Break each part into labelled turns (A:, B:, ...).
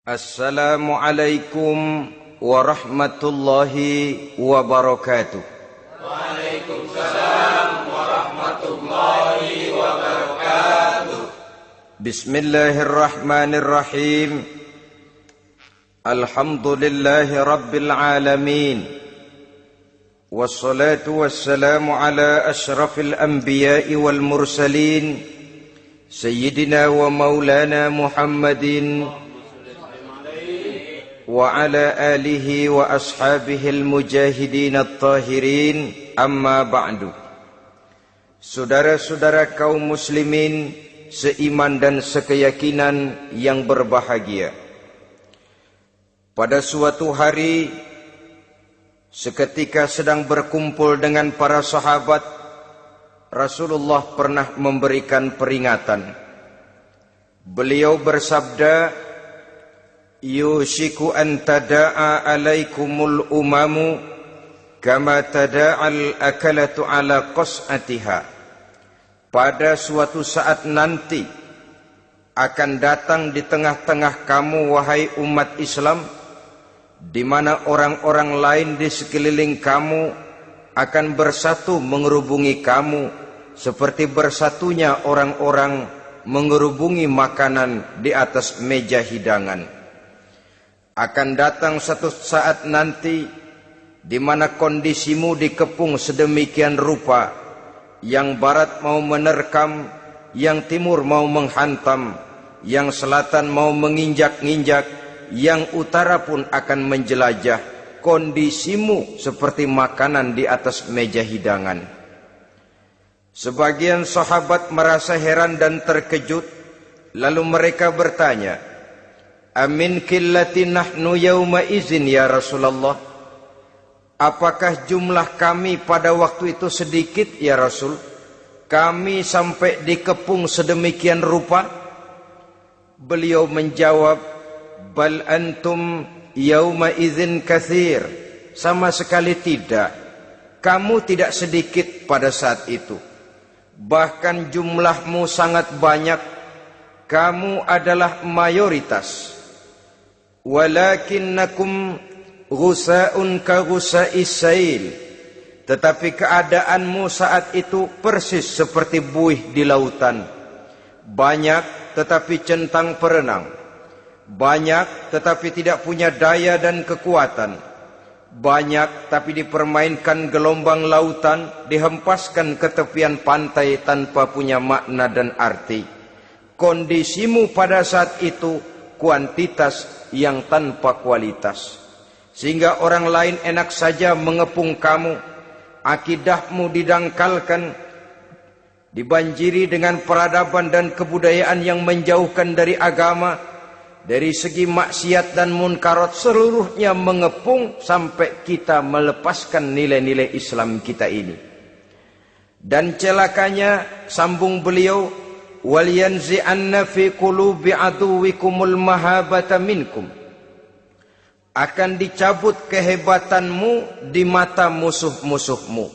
A: Assalamualaikum warahmatullahi wabarakatuh.
B: Waalaikumsalam warahmatullahi wabarakatuh.
A: Bismillahirrahmanirrahim. Alhamdulillahi rabbil alamin. Wassalatu wassalamu ala ashrafil anbiya'i wal mursalin, Sayyidina wa maulana Muhammadin wa ala alihi wa ashabihi al-mujahidin at-tahirin, amma ba'du. Saudara-saudara kaum muslimin seiman dan sekeyakinan yang berbahagia, pada suatu hari seketika sedang berkumpul dengan para sahabat, Rasulullah pernah memberikan peringatan. Beliau bersabda, yushiku an tada'a alaikumul umamu kama tada'al akalatu ala qas'atiha. Pada suatu saat nanti akan datang di tengah-tengah kamu, wahai umat Islam, di mana orang-orang lain di sekeliling kamu akan bersatu mengerubungi kamu seperti bersatunya orang-orang mengerubungi makanan di atas meja hidangan. Akan datang satu saat nanti di mana kondisimu dikepung sedemikian rupa, yang barat mau menerkam, yang timur mau menghantam, yang selatan mau menginjak-injak, yang utara pun akan menjelajah. Kondisimu seperti makanan di atas meja hidangan. Sebagian sahabat merasa heran dan terkejut, lalu mereka bertanya, amin qillati nahnu yawma izin ya Rasulullah? Apakah jumlah kami pada waktu itu sedikit ya Rasul? Kami sampai dikepung sedemikian rupa? Beliau menjawab, bal antum yawma izin kathir. Sama sekali tidak. Kamu tidak sedikit pada saat itu. Bahkan jumlahmu sangat banyak. Kamu adalah mayoritas. Walakinnakum ghusa'un ka ghusa'is sail. Tetapi keadaanmu saat itu persis seperti buih di lautan. Banyak tetapi centang perenang. Banyak tetapi tidak punya daya dan kekuatan. Banyak tapi dipermainkan gelombang lautan, dihempaskan ke tepian pantai tanpa punya makna dan arti. Kondisimu pada saat itu kuantitas yang tanpa kualitas, sehingga orang lain enak saja mengepung kamu. Akidahmu didangkalkan, dibanjiri dengan peradaban dan kebudayaan yang menjauhkan dari agama. Dari segi maksiat dan munkarat seluruhnya mengepung sampai kita melepaskan nilai-nilai Islam kita ini. Dan celakanya, sambung beliau, wal yanzi'anna fi qulubi aduwikumul mahabata minkum. Akan dicabut kehebatanmu di mata musuh-musuhmu,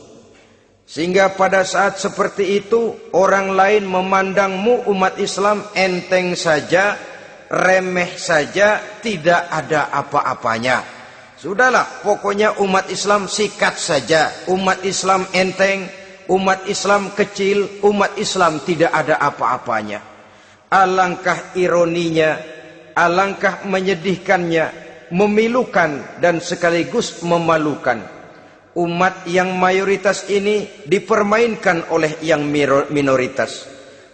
A: sehingga pada saat seperti itu orang lain memandangmu umat Islam enteng saja, remeh saja, tidak ada apa-apanya. Sudahlah, pokoknya umat Islam sikat saja. Umat Islam enteng, umat Islam kecil, umat Islam tidak ada apa-apanya. Alangkah ironinya, alangkah menyedihkannya, memilukan dan sekaligus memalukan. Umat yang mayoritas ini dipermainkan oleh yang minoritas.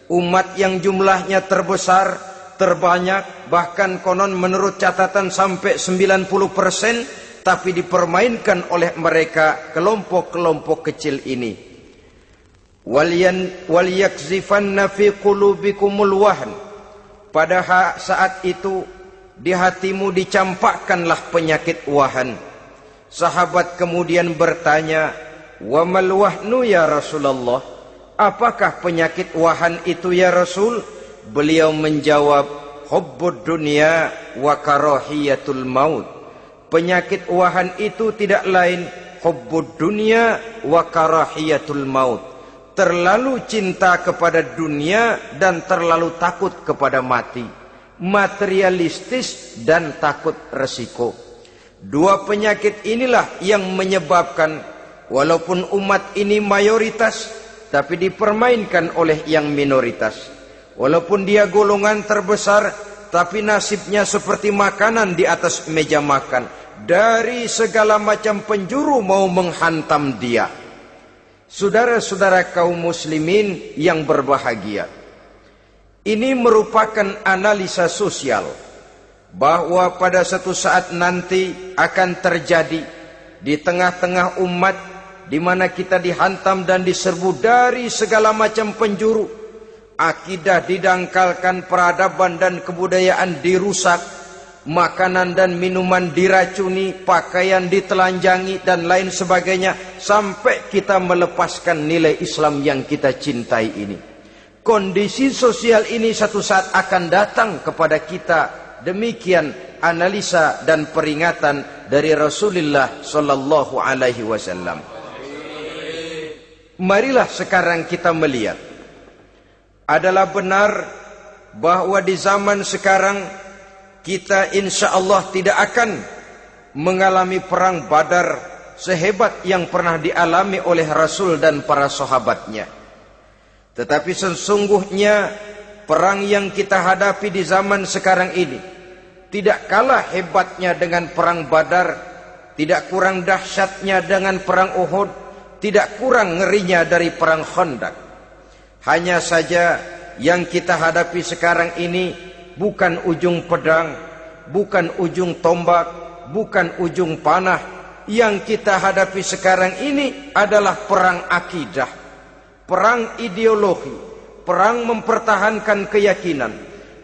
A: Umat yang jumlahnya terbesar, terbanyak, bahkan konon menurut catatan sampai 90%, tapi dipermainkan oleh mereka, kelompok-kelompok kecil ini. Wal yakzifanna fi qulubikumul wahn. Pada saat itu di hatimu dicampakkanlah penyakit wahan. Sahabat kemudian bertanya, wa mal wahnu ya Rasulullah? Apakah penyakit wahan itu ya Rasul? Beliau menjawab, hubbud dunya wa karahiyatul maut. Penyakit wahan itu tidak lain hubbud dunya wa karahiyatul maut. Terlalu cinta kepada dunia dan terlalu takut kepada mati. materialistis dan takut resiko. Dua penyakit inilah yang menyebabkan walaupun umat ini mayoritas, tapi dipermainkan oleh yang minoritas. Walaupun dia golongan terbesar, tapi nasibnya seperti makanan di atas meja makan. Dari segala macam penjuru mau menghantam dia. Saudara-saudara kaum muslimin yang berbahagia, ini merupakan analisa sosial bahwa pada satu saat nanti akan terjadi di tengah-tengah umat di mana kita dihantam dan diserbu dari segala macam penjuru. Akidah didangkalkan, peradaban dan kebudayaan dirusak, makanan dan minuman diracuni, pakaian ditelanjangi dan lain sebagainya, sampai kita melepaskan nilai Islam yang kita cintai ini. Kondisi sosial ini satu saat akan datang kepada kita. Demikian analisa dan peringatan dari Rasulullah sallallahu alaihi wasallam. Marilah sekarang kita melihat, adalah benar bahwa di zaman sekarang kita insya Allah tidak akan mengalami perang Badar sehebat yang pernah dialami oleh Rasul dan para sahabatnya. Tetapi sesungguhnya perang yang kita hadapi di zaman sekarang ini tidak kalah hebatnya dengan perang Badar, tidak kurang dahsyatnya dengan perang Uhud, tidak kurang ngerinya dari perang Khandaq. Hanya saja yang kita hadapi sekarang ini bukan ujung pedang, bukan ujung tombak, bukan ujung panah. Yang kita hadapi sekarang ini adalah perang akidah, perang ideologi, perang mempertahankan keyakinan.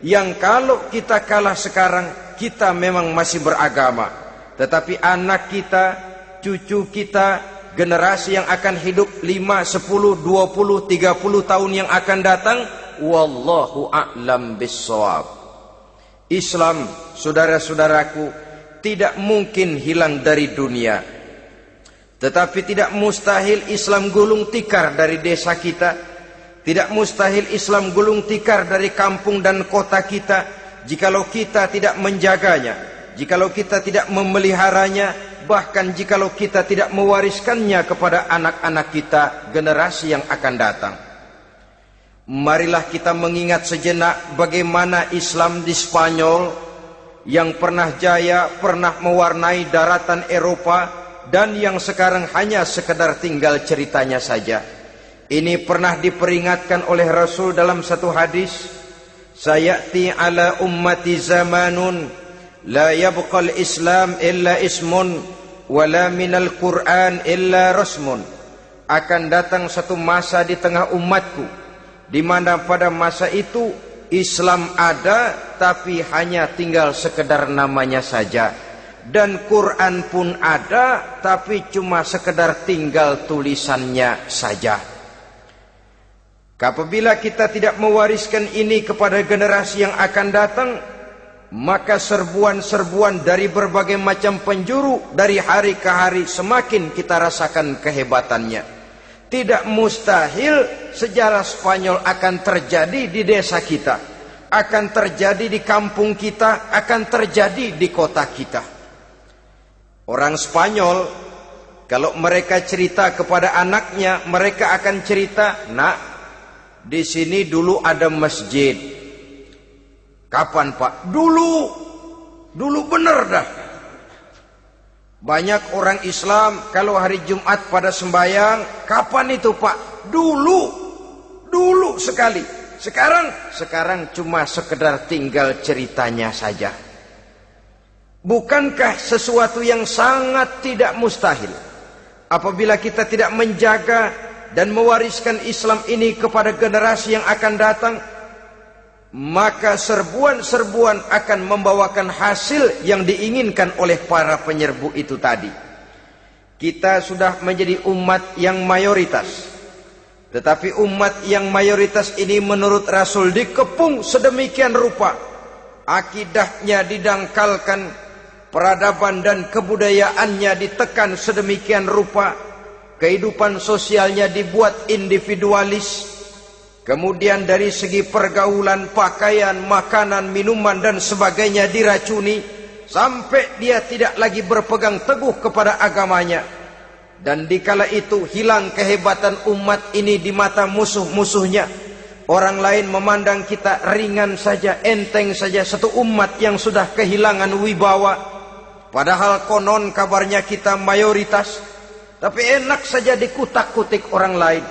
A: Yang kalau kita kalah sekarang, kita memang masih beragama. Tetapi anak kita, cucu kita, generasi yang akan hidup 5, 10, 20, 30 tahun yang akan datang, wallahu a'lam bissawab. Islam, saudara-saudaraku, tidak mungkin hilang dari dunia. Tetapi tidak mustahil Islam gulung tikar dari desa kita. Tidak mustahil Islam gulung tikar dari kampung dan kota kita, jikalau kita tidak menjaganya, jikalau kita tidak memeliharanya, bahkan jikalau kita tidak mewariskannya kepada anak-anak kita, generasi yang akan datang. Marilah kita mengingat sejenak bagaimana Islam di Spanyol yang pernah jaya, pernah mewarnai daratan Eropa, dan yang sekarang hanya sekedar tinggal ceritanya saja. Ini pernah diperingatkan oleh Rasul dalam satu hadis, sayati ala ummati zamanun la yabqal Islam illa ismun wala minal Quran illa rasmun. Akan datang satu masa di tengah umatku di mana pada masa itu Islam ada tapi hanya tinggal sekedar namanya saja, dan Quran pun ada tapi cuma sekedar tinggal tulisannya saja. Apabila kita tidak mewariskan ini kepada generasi yang akan datang, maka serbuan-serbuan dari berbagai macam penjuru dari hari ke hari semakin kita rasakan kehebatannya. Tidak mustahil sejarah Spanyol akan terjadi di desa kita, akan terjadi di kampung kita, akan terjadi di kota kita. Orang Spanyol kalau mereka cerita kepada anaknya, mereka akan cerita, "Nak, di sini dulu ada masjid." Kapan, Pak? Dulu bener dah. Banyak orang Islam kalau hari Jumat pada sembahyang, kapan itu, Pak? Dulu sekali. Sekarang cuma sekedar tinggal ceritanya saja. Bukankah sesuatu yang sangat tidak mustahil apabila kita tidak menjaga dan mewariskan Islam ini kepada generasi yang akan datang? Maka serbuan-serbuan akan membawakan hasil yang diinginkan oleh para penyerbu itu tadi. Kita sudah menjadi umat yang mayoritas, tetapi umat yang mayoritas ini menurut Rasul dikepung sedemikian rupa, akidahnya didangkalkan, peradaban dan kebudayaannya ditekan sedemikian rupa, kehidupan sosialnya dibuat individualis, Kemudian dari segi pergaulan, pakaian, makanan, minuman dan sebagainya diracuni, sampai dia tidak lagi berpegang teguh kepada agamanya. Dan dikala itu hilang kehebatan umat ini di mata musuh-musuhnya. Orang lain memandang kita ringan saja, enteng saja, satu umat yang sudah kehilangan wibawa. Padahal konon kabarnya kita mayoritas, tapi enak saja dikutak-kutik orang lain.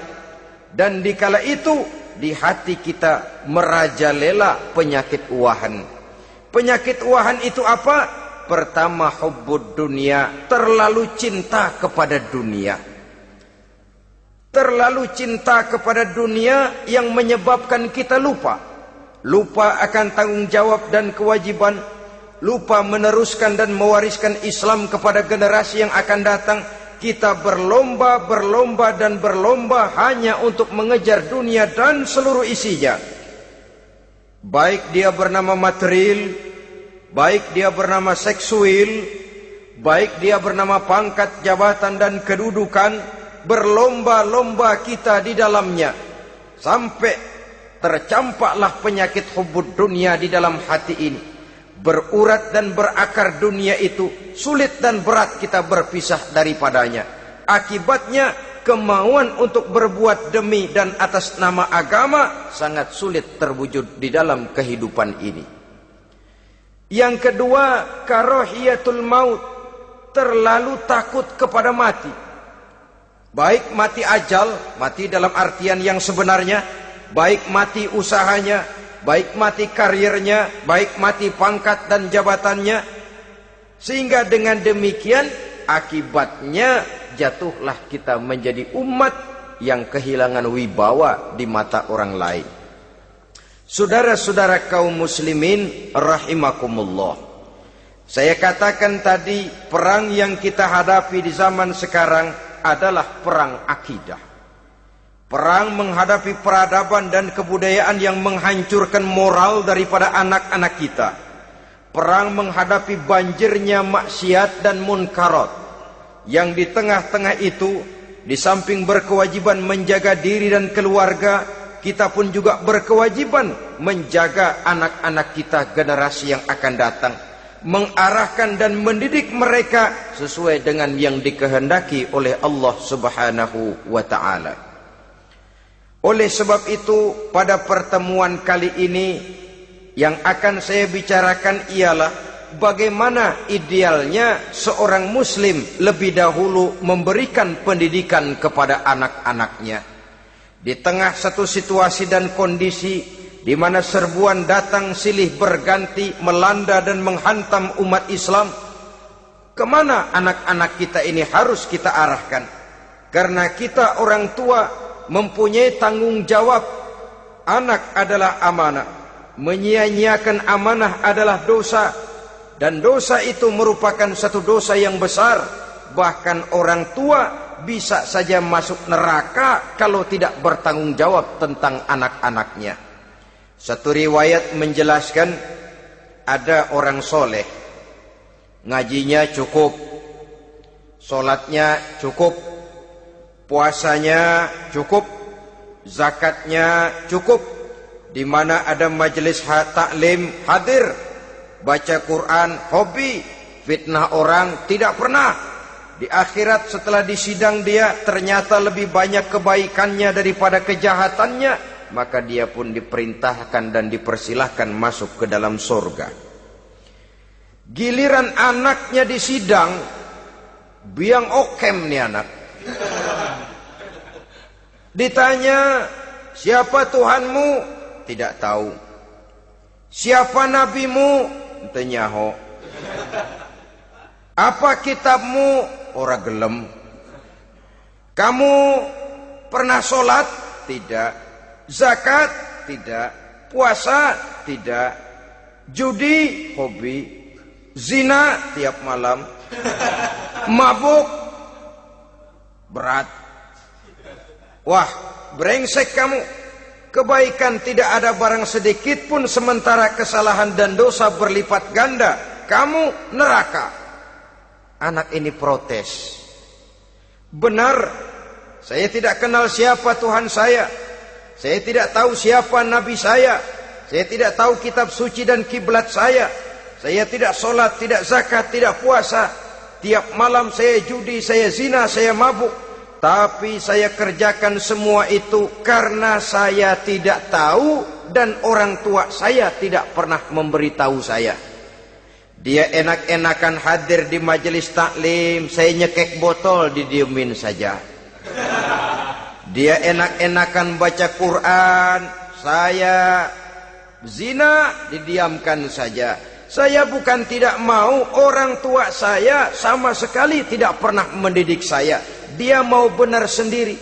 A: Dan dikala itu di hati kita merajalela penyakit uahan. Penyakit uahan itu apa? Pertama, hubbud dunia, terlalu cinta kepada dunia. Terlalu cinta kepada dunia yang menyebabkan kita lupa. Lupa akan tanggung jawab dan kewajiban. Lupa meneruskan dan mewariskan Islam kepada generasi yang akan datang. Kita berlomba dan berlomba hanya untuk mengejar dunia dan seluruh isinya. Baik dia bernama material, baik dia bernama seksual, baik dia bernama pangkat, jabatan dan kedudukan, berlomba-lomba kita di dalamnya. Sampai tercampaklah penyakit hubbud dunia di dalam hati ini. Berurat dan berakar dunia itu, sulit dan berat kita berpisah daripadanya. Akibatnya kemauan untuk berbuat demi dan atas nama agama sangat sulit terwujud di dalam kehidupan ini. Yang kedua, karahiyatul maut, terlalu takut kepada mati. Baik mati ajal, mati dalam artian yang sebenarnya, baik mati usahanya, baik mati karirnya, baik mati pangkat dan jabatannya. Sehingga dengan demikian akibatnya jatuhlah kita menjadi umat yang kehilangan wibawa di mata orang lain. Saudara-saudara kaum muslimin rahimakumullah, saya katakan tadi, perang yang kita hadapi di zaman sekarang adalah perang akidah. Perang menghadapi peradaban dan kebudayaan yang menghancurkan moral daripada anak-anak kita. Perang menghadapi banjirnya maksiat dan munkarat. Yang di tengah-tengah itu, di samping berkewajiban menjaga diri dan keluarga, kita pun juga berkewajiban menjaga anak-anak kita, generasi yang akan datang. Mengarahkan dan mendidik mereka sesuai dengan yang dikehendaki oleh Allah Subhanahu wa ta'ala. Oleh sebab itu, pada pertemuan kali ini yang akan saya bicarakan ialah bagaimana idealnya seorang muslim lebih dahulu memberikan pendidikan kepada anak-anaknya. Di tengah satu situasi dan kondisi di mana serbuan datang silih berganti melanda dan menghantam umat Islam, kemana anak-anak kita ini harus kita arahkan? Karena kita orang tua mempunyai tanggung jawab. Anak adalah amanah, menyia-nyiakan amanah adalah dosa, dan dosa itu merupakan satu dosa yang besar. Bahkan orang tua bisa saja masuk neraka kalau tidak bertanggung jawab tentang anak-anaknya. Satu riwayat menjelaskan, ada orang soleh, ngajinya cukup, sholatnya cukup, puasanya cukup, zakatnya cukup, di mana ada majelis taklim hadir, baca Quran hobi, fitnah orang tidak pernah. Di akhirat setelah disidang dia ternyata lebih banyak kebaikannya daripada kejahatannya, maka dia pun diperintahkan dan dipersilahkan masuk ke dalam surga. Giliran anaknya disidang, biang okem nih anak. Ditanya, siapa Tuhanmu? Tidak tahu. Siapa nabimu? Tenyaho. Apa kitabmu? Ora gelem. Kamu pernah sholat? Tidak. Zakat? Tidak. Puasa? Tidak. Judi? Hobi. Zina? Tiap malam. Mabuk? Berat. Wah, brengsek kamu. Kebaikan tidak ada barang sedikit pun, sementara kesalahan dan dosa berlipat ganda. Kamu neraka. Anak ini protes. Benar, saya tidak kenal siapa Tuhan saya. Saya tidak tahu siapa nabi saya. Saya tidak tahu kitab suci dan kiblat saya. Saya tidak sholat, tidak zakat, tidak puasa. Tiap malam saya judi, saya zina, saya mabuk. Tapi saya kerjakan semua itu karena saya tidak tahu dan orang tua saya tidak pernah memberitahu saya. Dia enak-enakan hadir di majelis taklim, saya nyekek botol, didiemin saja. Dia enak-enakan baca Quran, saya zina, didiamkan saja. Saya bukan tidak mau, orang tua saya sama sekali tidak pernah mendidik saya. Dia mau benar sendiri.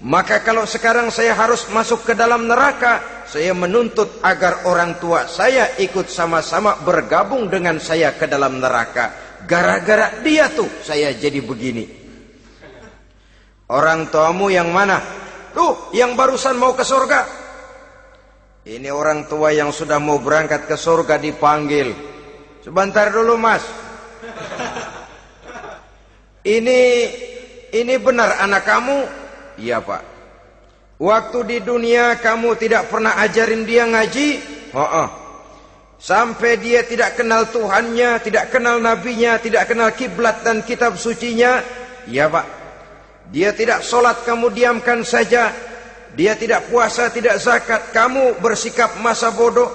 A: Maka kalau sekarang saya harus masuk ke dalam neraka, saya menuntut agar orang tua saya ikut sama-sama bergabung dengan saya ke dalam neraka. Gara-gara dia tuh saya jadi begini. Orang tuamu yang mana? Tuh, yang barusan mau ke surga. Ini orang tua yang sudah mau berangkat ke surga dipanggil. Sebentar dulu mas. Ini benar anak kamu? Iya pak. Waktu di dunia kamu tidak pernah ajarin dia ngaji? Sampai dia tidak kenal Tuhannya, tidak kenal nabinya, tidak kenal kiblat dan kitab sucinya? Iya pak. Dia tidak sholat, kamu diamkan saja. Dia tidak puasa, tidak zakat, kamu bersikap masa bodoh.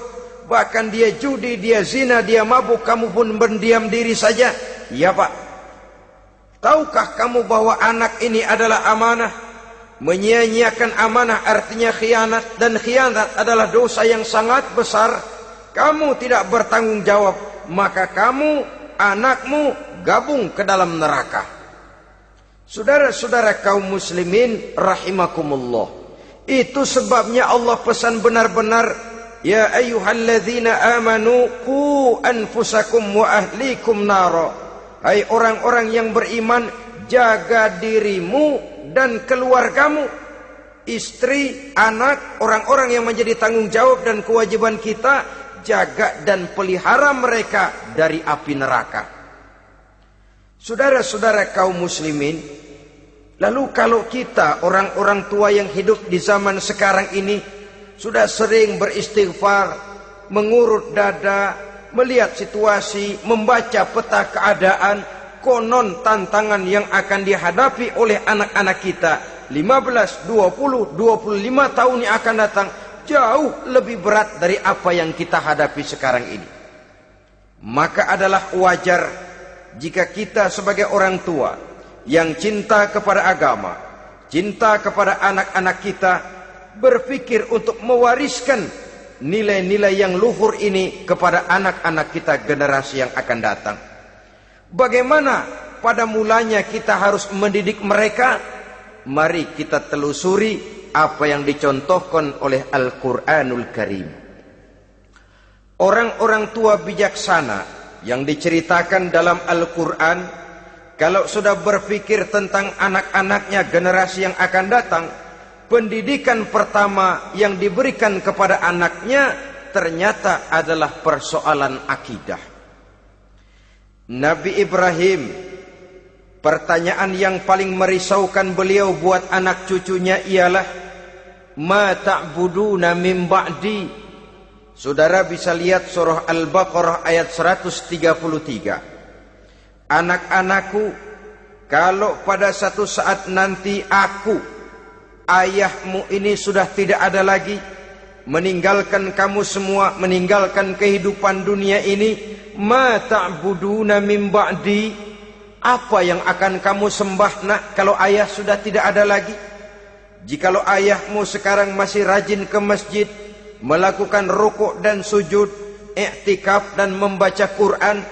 A: Bahkan dia judi, dia zina, dia mabuk, kamu pun berdiam diri saja. Iya pak. Tahukah kamu bahwa anak ini adalah amanah? Menyia-nyiakan amanah artinya khianat, dan khianat adalah dosa yang sangat besar. Kamu tidak bertanggung jawab, maka kamu, anakmu gabung ke dalam neraka. Saudara-saudara kaum muslimin rahimakumullah. Itu sebabnya Allah pesan benar-benar, ya ayyuhalladzina amanu qu anfusakum wa ahlikum nara. Hai orang-orang yang beriman, jaga dirimu dan keluargamu, istri, anak, orang-orang yang menjadi tanggung jawab dan kewajiban kita, jaga dan pelihara mereka dari api neraka. Saudara-saudara kaum muslimin, lalu kalau kita orang-orang tua yang hidup di zaman sekarang ini sudah sering beristighfar, mengurut dada, melihat situasi, membaca peta keadaan, konon tantangan yang akan dihadapi oleh anak-anak kita 15, 20, 25 tahun yang akan datang jauh lebih berat dari apa yang kita hadapi sekarang ini. Maka adalah wajar jika kita sebagai orang tua yang cinta kepada agama, cinta kepada anak-anak kita, berpikir untuk mewariskan nilai-nilai yang luhur ini kepada anak-anak kita generasi yang akan datang. Bagaimana pada mulanya kita harus mendidik mereka? Mari kita telusuri apa yang dicontohkan oleh Al-Quranul Karim. Orang-orang tua bijaksana yang diceritakan dalam Al-Quran, kalau sudah berpikir tentang anak-anaknya generasi yang akan datang, pendidikan pertama yang diberikan kepada anaknya ternyata adalah persoalan akidah. Nabi Ibrahim, pertanyaan yang paling merisaukan beliau buat anak cucunya ialah, ma ta'buduna min ba'di. Saudara bisa lihat surah Al-Baqarah ayat 133. Anak-anakku, kalau pada satu saat nanti aku, ayahmu ini sudah tidak ada lagi, meninggalkan kamu semua, meninggalkan kehidupan dunia ini, ma ta'buduna min ba'di, apa yang akan kamu sembah nak kalau ayah sudah tidak ada lagi? Jikalau ayahmu sekarang masih rajin ke masjid, melakukan rukuk dan sujud, i'tikaf dan membaca Quran,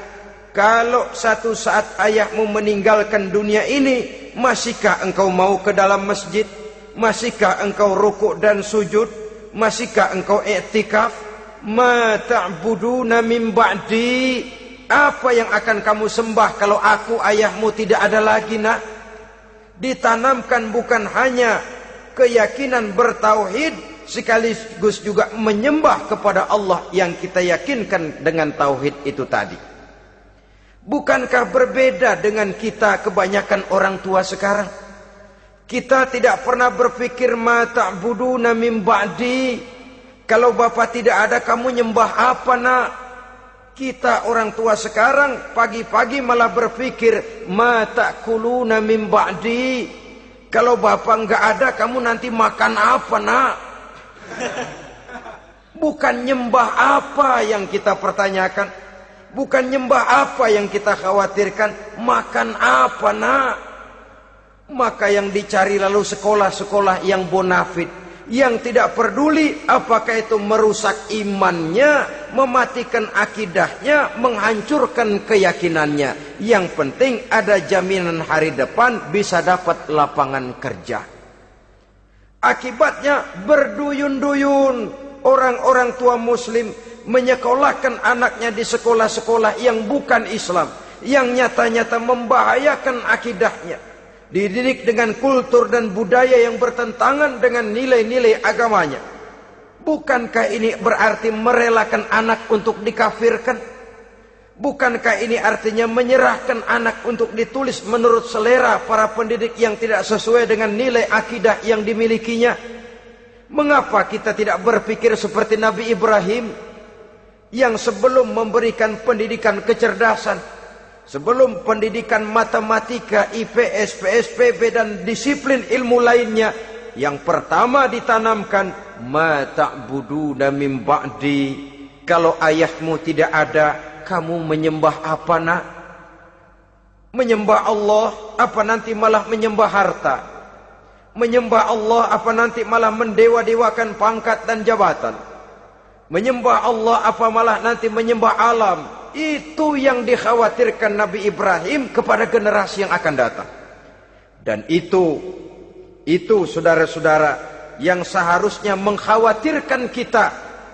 A: kalau satu saat ayahmu meninggalkan dunia ini, masihkah engkau mau ke dalam masjid? Masihkah engkau rukuk dan sujud? Masihkah engkau i'tikaf? Ma ta'buduna min ba'di, apa yang akan kamu sembah kalau aku ayahmu tidak ada lagi nak? Ditanamkan bukan hanya keyakinan bertauhid, sekaligus juga menyembah kepada Allah yang kita yakinkan dengan tauhid itu tadi. Bukankah berbeda dengan kita kebanyakan orang tua sekarang? Kita tidak pernah berpikir ma ta'buduna min ba'di. Kalau bapak tidak ada, kamu nyembah apa nak? Kita orang tua sekarang pagi-pagi malah berpikir ma ta'kuluna min ba'di. Kalau bapak enggak ada, kamu nanti makan apa nak? Bukan nyembah apa yang kita pertanyakan, bukan nyembah apa yang kita khawatirkan, makan apa nak? Maka yang dicari lalu sekolah-sekolah yang bonafit, yang tidak peduli apakah itu merusak imannya, mematikan akidahnya, menghancurkan keyakinannya. Yang penting ada jaminan hari depan bisa dapat lapangan kerja. Akibatnya berduyun-duyun orang-orang tua muslim menyekolahkan anaknya di sekolah-sekolah yang bukan Islam, yang nyata-nyata membahayakan akidahnya, dididik dengan kultur dan budaya yang bertentangan dengan nilai-nilai agamanya. Bukankah ini berarti merelakan anak untuk dikafirkan? Bukankah ini artinya menyerahkan anak untuk ditulis menurut selera para pendidik yang tidak sesuai dengan nilai akidah yang dimilikinya? Mengapa kita tidak berpikir seperti Nabi Ibrahim yang sebelum memberikan pendidikan kecerdasan, sebelum pendidikan matematika, IPS, PSPB dan disiplin ilmu lainnya, yang pertama ditanamkan ma ta'buduna min ba'di. Kalau ayahmu tidak ada, kamu menyembah apa nak? Menyembah Allah apa nanti malah menyembah harta? Menyembah Allah apa nanti malah mendewa-dewakan pangkat dan jabatan? Menyembah Allah apa malah nanti menyembah alam? Itu yang dikhawatirkan Nabi Ibrahim kepada generasi yang akan datang. Dan itu saudara-saudara yang seharusnya mengkhawatirkan kita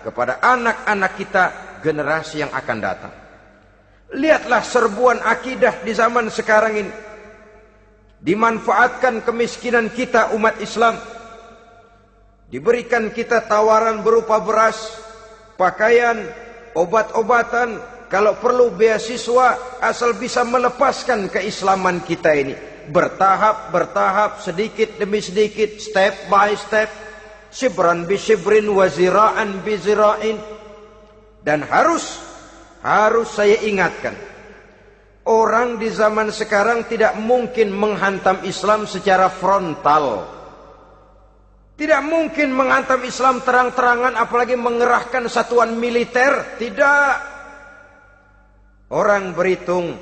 A: kepada anak-anak kita, generasi yang akan datang. Lihatlah serbuan akidah di zaman sekarang ini. Dimanfaatkan kemiskinan kita umat Islam. Diberikan kita tawaran berupa beras, pakaian, obat-obatan, kalau perlu beasiswa, asal bisa melepaskan keislaman kita ini. Bertahap, sedikit demi sedikit, step by step, shibran bi shibrin wa zira'an bi zira'in. Dan harus saya ingatkan, orang di zaman sekarang tidak mungkin menghantam Islam secara frontal. Tidak mungkin menghantam Islam terang-terangan, apalagi mengerahkan satuan militer. Tidak. Orang berhitung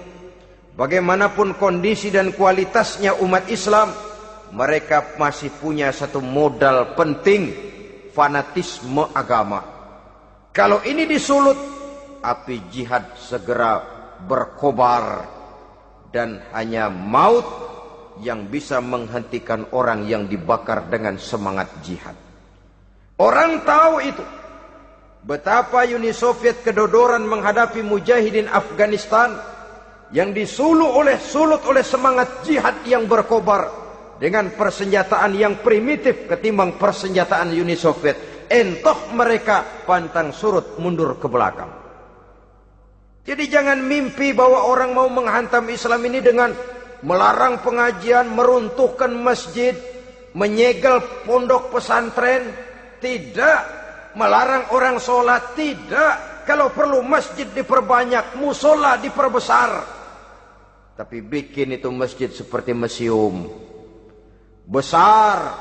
A: bagaimanapun kondisi dan kualitasnya umat Islam, mereka masih punya satu modal penting, fanatisme agama. Kalau ini disulut, api jihad segera berkobar, dan hanya maut yang bisa menghentikan orang yang dibakar dengan semangat jihad. Orang tahu itu. Betapa Uni Soviet kedodoran menghadapi mujahidin Afghanistan yang disulut oleh semangat jihad yang berkobar dengan persenjataan yang primitif ketimbang persenjataan Uni Soviet. Entah mereka pantang surut mundur ke belakang. Jadi jangan mimpi bahwa orang mau menghantam Islam ini dengan melarang pengajian, meruntuhkan masjid, menyegel pondok pesantren. Tidak. Melarang orang sholat. Tidak. Kalau perlu masjid diperbanyak, musola diperbesar. Tapi bikin itu masjid seperti museum. Besar,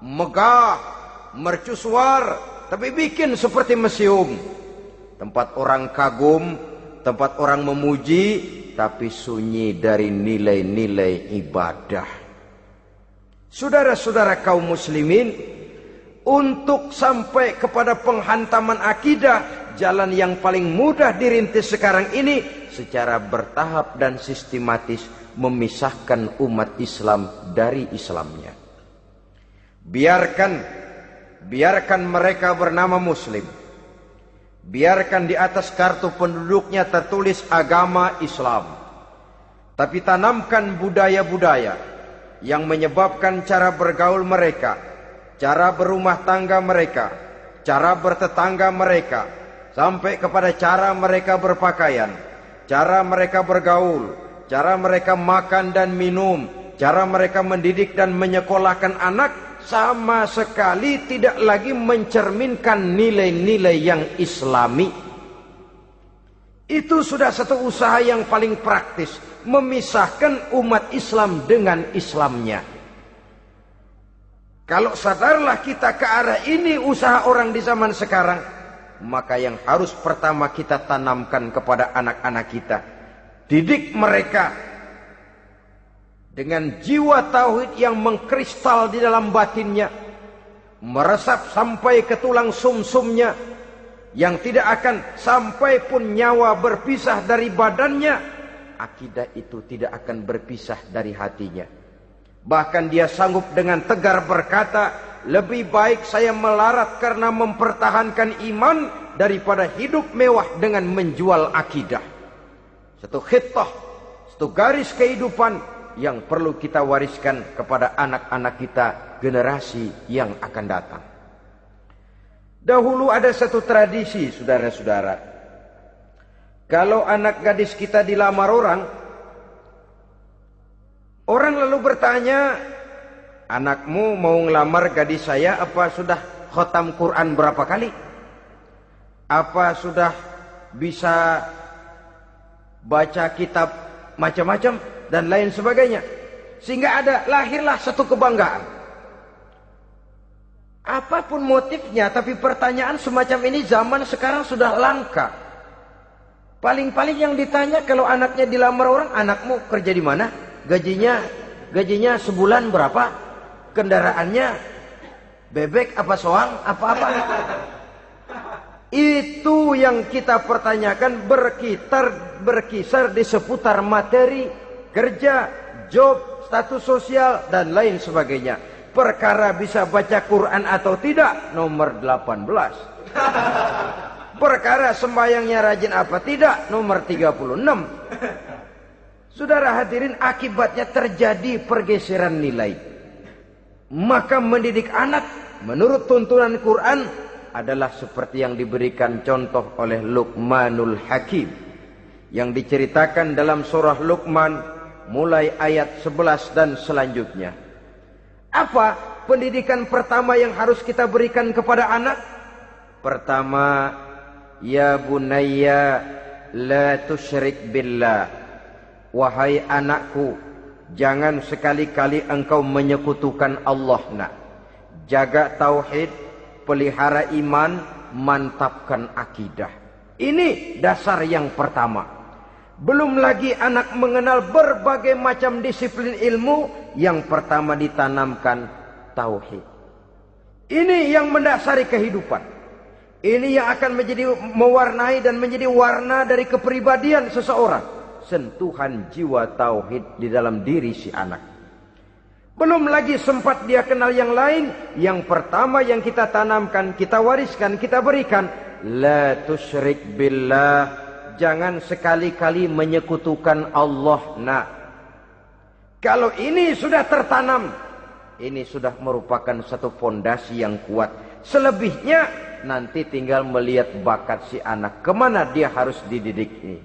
A: megah, mercusuar, tapi bikin seperti museum. Tempat orang kagum, tempat orang memuji, tapi sunyi dari nilai-nilai ibadah. Saudara-saudara kaum muslimin, untuk sampai kepada penghantaman akidah, jalan yang paling mudah dirintis sekarang ini secara bertahap dan sistematis, memisahkan umat Islam dari Islamnya. Biarkan mereka bernama Muslim. Biarkan di atas kartu penduduknya tertulis agama Islam. Tapi tanamkan budaya-budaya yang menyebabkan cara bergaul mereka, cara berumah tangga mereka, cara bertetangga mereka, sampai kepada cara mereka berpakaian, cara mereka bergaul, cara mereka makan dan minum, cara mereka mendidik dan menyekolahkan anak sama sekali tidak lagi mencerminkan nilai-nilai yang islami. Itu sudah satu usaha yang paling praktis, memisahkan umat Islam dengan Islamnya. Kalau sadarlah kita ke arah ini usaha orang di zaman sekarang, maka yang harus pertama kita tanamkan kepada anak-anak kita, didik mereka dengan jiwa tauhid yang mengkristal di dalam batinnya, meresap sampai ke tulang sumsumnya, yang tidak akan sampai pun nyawa berpisah dari badannya, akidah itu tidak akan berpisah dari hatinya. Bahkan dia sanggup dengan tegar berkata, lebih baik saya melarat karena mempertahankan iman daripada hidup mewah dengan menjual akidah. Satu khitah, satu garis kehidupan yang perlu kita wariskan kepada anak-anak kita, generasi yang akan datang. Dahulu ada satu tradisi, saudara-saudara. Kalau anak gadis kita dilamar orang lalu bertanya, anakmu mau ngelamar gadis saya, apa sudah khotam Quran berapa kali? Apa sudah bisa baca kitab macam-macam dan lain sebagainya? Sehingga lahirlah satu kebanggaan. Apapun motifnya, tapi pertanyaan semacam ini zaman sekarang sudah langka. Paling-paling yang ditanya kalau anaknya dilamar orang, anakmu kerja di mana? Gajinya sebulan berapa? Kendaraannya bebek apa soang? Apa-apa? Itu yang kita pertanyakan, berkisar di seputar materi, kerja, job, status sosial, dan lain sebagainya. Perkara bisa baca Quran atau tidak, nomor 18. Perkara sembahyangnya rajin apa tidak, nomor 36. Saudara hadirin, akibatnya terjadi pergeseran nilai. Maka mendidik anak menurut tuntunan Quran adalah seperti yang diberikan contoh oleh Luqmanul Hakim, yang diceritakan dalam surah Luqman mulai ayat 11 dan selanjutnya. Apa pendidikan pertama yang harus kita berikan kepada anak? Pertama, ya bunayya la tusyrik billah. Wahai anakku, jangan sekali-kali engkau menyekutukan Allah. Nak, jaga tauhid, pelihara iman, mantapkan akidah. Ini dasar yang pertama. Belum lagi anak mengenal berbagai macam disiplin ilmu, yang pertama ditanamkan tauhid. Ini yang mendasari kehidupan. Ini yang akan menjadi mewarnai dan menjadi warna dari kepribadian seseorang. Sentuhan jiwa tauhid di dalam diri si anak. Belum lagi sempat dia kenal yang lain. Yang pertama yang kita tanamkan, kita wariskan, kita berikan, la tusyrik billah. Jangan sekali-kali menyekutukan Allah. Nah, kalau ini sudah tertanam, ini sudah merupakan satu fondasi yang kuat. Selebihnya nanti tinggal melihat bakat si anak, kemana dia harus dididik ini.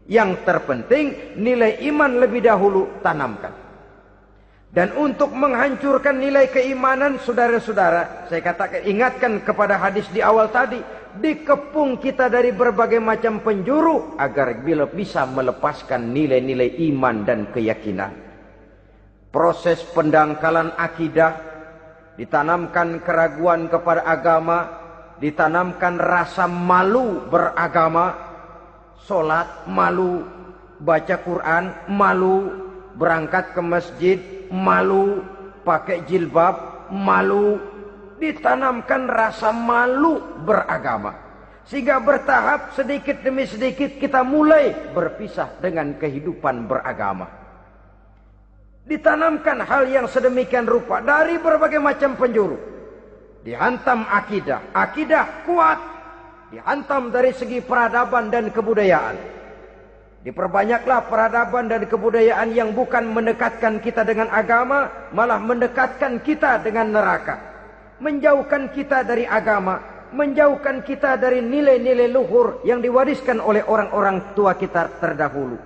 A: Yang terpenting nilai iman lebih dahulu tanamkan. Dan untuk menghancurkan nilai keimanan, saudara-saudara, saya katakan, ingatkan kepada hadis di awal tadi, dikepung kita dari berbagai macam penjuru agar bila bisa melepaskan nilai-nilai iman dan keyakinan. Proses pendangkalan akidah, ditanamkan keraguan kepada agama, ditanamkan rasa malu beragama. Sholat malu, baca Quran malu, berangkat ke masjid malu, pakai jilbab malu. Ditanamkan rasa malu beragama, sehingga bertahap sedikit demi sedikit kita mulai berpisah dengan kehidupan beragama. Ditanamkan hal yang sedemikian rupa dari berbagai macam penjuru. Dihantam akidah, akidah kuat. Dihantam dari segi peradaban dan kebudayaan. Diperbanyaklah peradaban dan kebudayaan yang bukan mendekatkan kita dengan agama, malah mendekatkan kita dengan neraka. Menjauhkan kita dari agama, menjauhkan kita dari nilai-nilai luhur yang diwariskan oleh orang-orang tua kita terdahulu.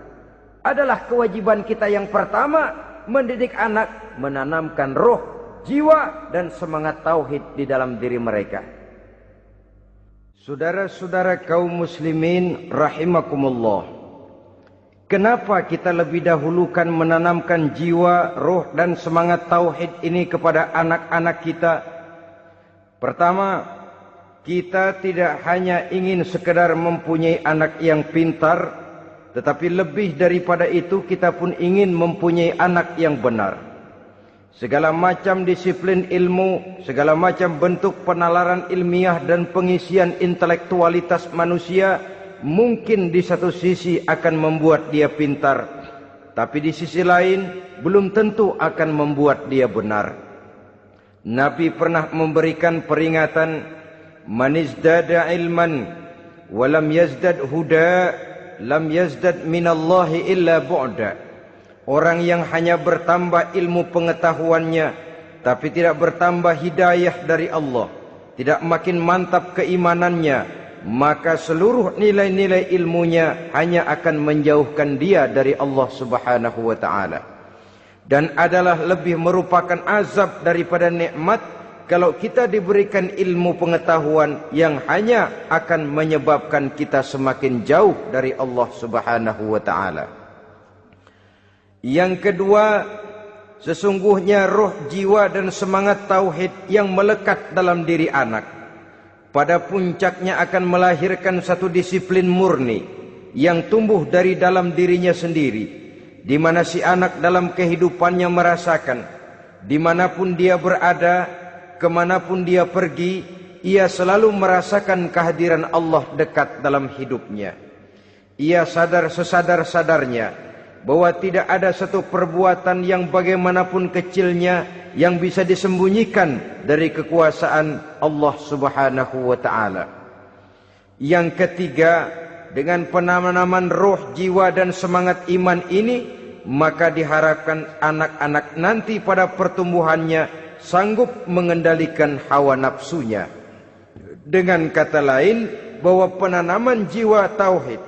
A: Adalah kewajiban kita yang pertama, mendidik anak, menanamkan roh, jiwa dan semangat tauhid di dalam diri mereka. Saudara-saudara kaum muslimin rahimakumullah, kenapa kita lebih dahulukan menanamkan jiwa, roh dan semangat tauhid ini kepada anak-anak kita? Pertama, kita tidak hanya ingin sekedar mempunyai anak yang pintar, tetapi lebih daripada itu kita pun ingin mempunyai anak yang benar. Segala macam disiplin ilmu, segala macam bentuk penalaran ilmiah dan pengisian intelektualitas manusia mungkin di satu sisi akan membuat dia pintar, tapi di sisi lain belum tentu akan membuat dia benar. Nabi pernah memberikan peringatan, man izdada ilman walam yazdad huda lam yazdad minallahi illa bu'da. Orang yang hanya bertambah ilmu pengetahuannya tapi tidak bertambah hidayah dari Allah, tidak makin mantap keimanannya, maka seluruh nilai-nilai ilmunya hanya akan menjauhkan dia dari Allah Subhanahu wa taala. Dan adalah lebih merupakan azab daripada nikmat kalau kita diberikan ilmu pengetahuan yang hanya akan menyebabkan kita semakin jauh dari Allah Subhanahu wa taala. Yang kedua, sesungguhnya roh, jiwa dan semangat tauhid yang melekat dalam diri anak pada puncaknya akan melahirkan satu disiplin murni yang tumbuh dari dalam dirinya sendiri, di mana si anak dalam kehidupannya merasakan dimanapun dia berada, kemanapun dia pergi, ia selalu merasakan kehadiran Allah dekat dalam hidupnya. Ia sadar sesadar-sadarnya bahwa tidak ada satu perbuatan yang bagaimanapun kecilnya yang bisa disembunyikan dari kekuasaan Allah Subhanahu wa taala. Yang ketiga, dengan penanaman roh, jiwa dan semangat iman ini, maka diharapkan anak-anak nanti pada pertumbuhannya sanggup mengendalikan hawa nafsunya. Dengan kata lain, bahwa penanaman jiwa tauhid,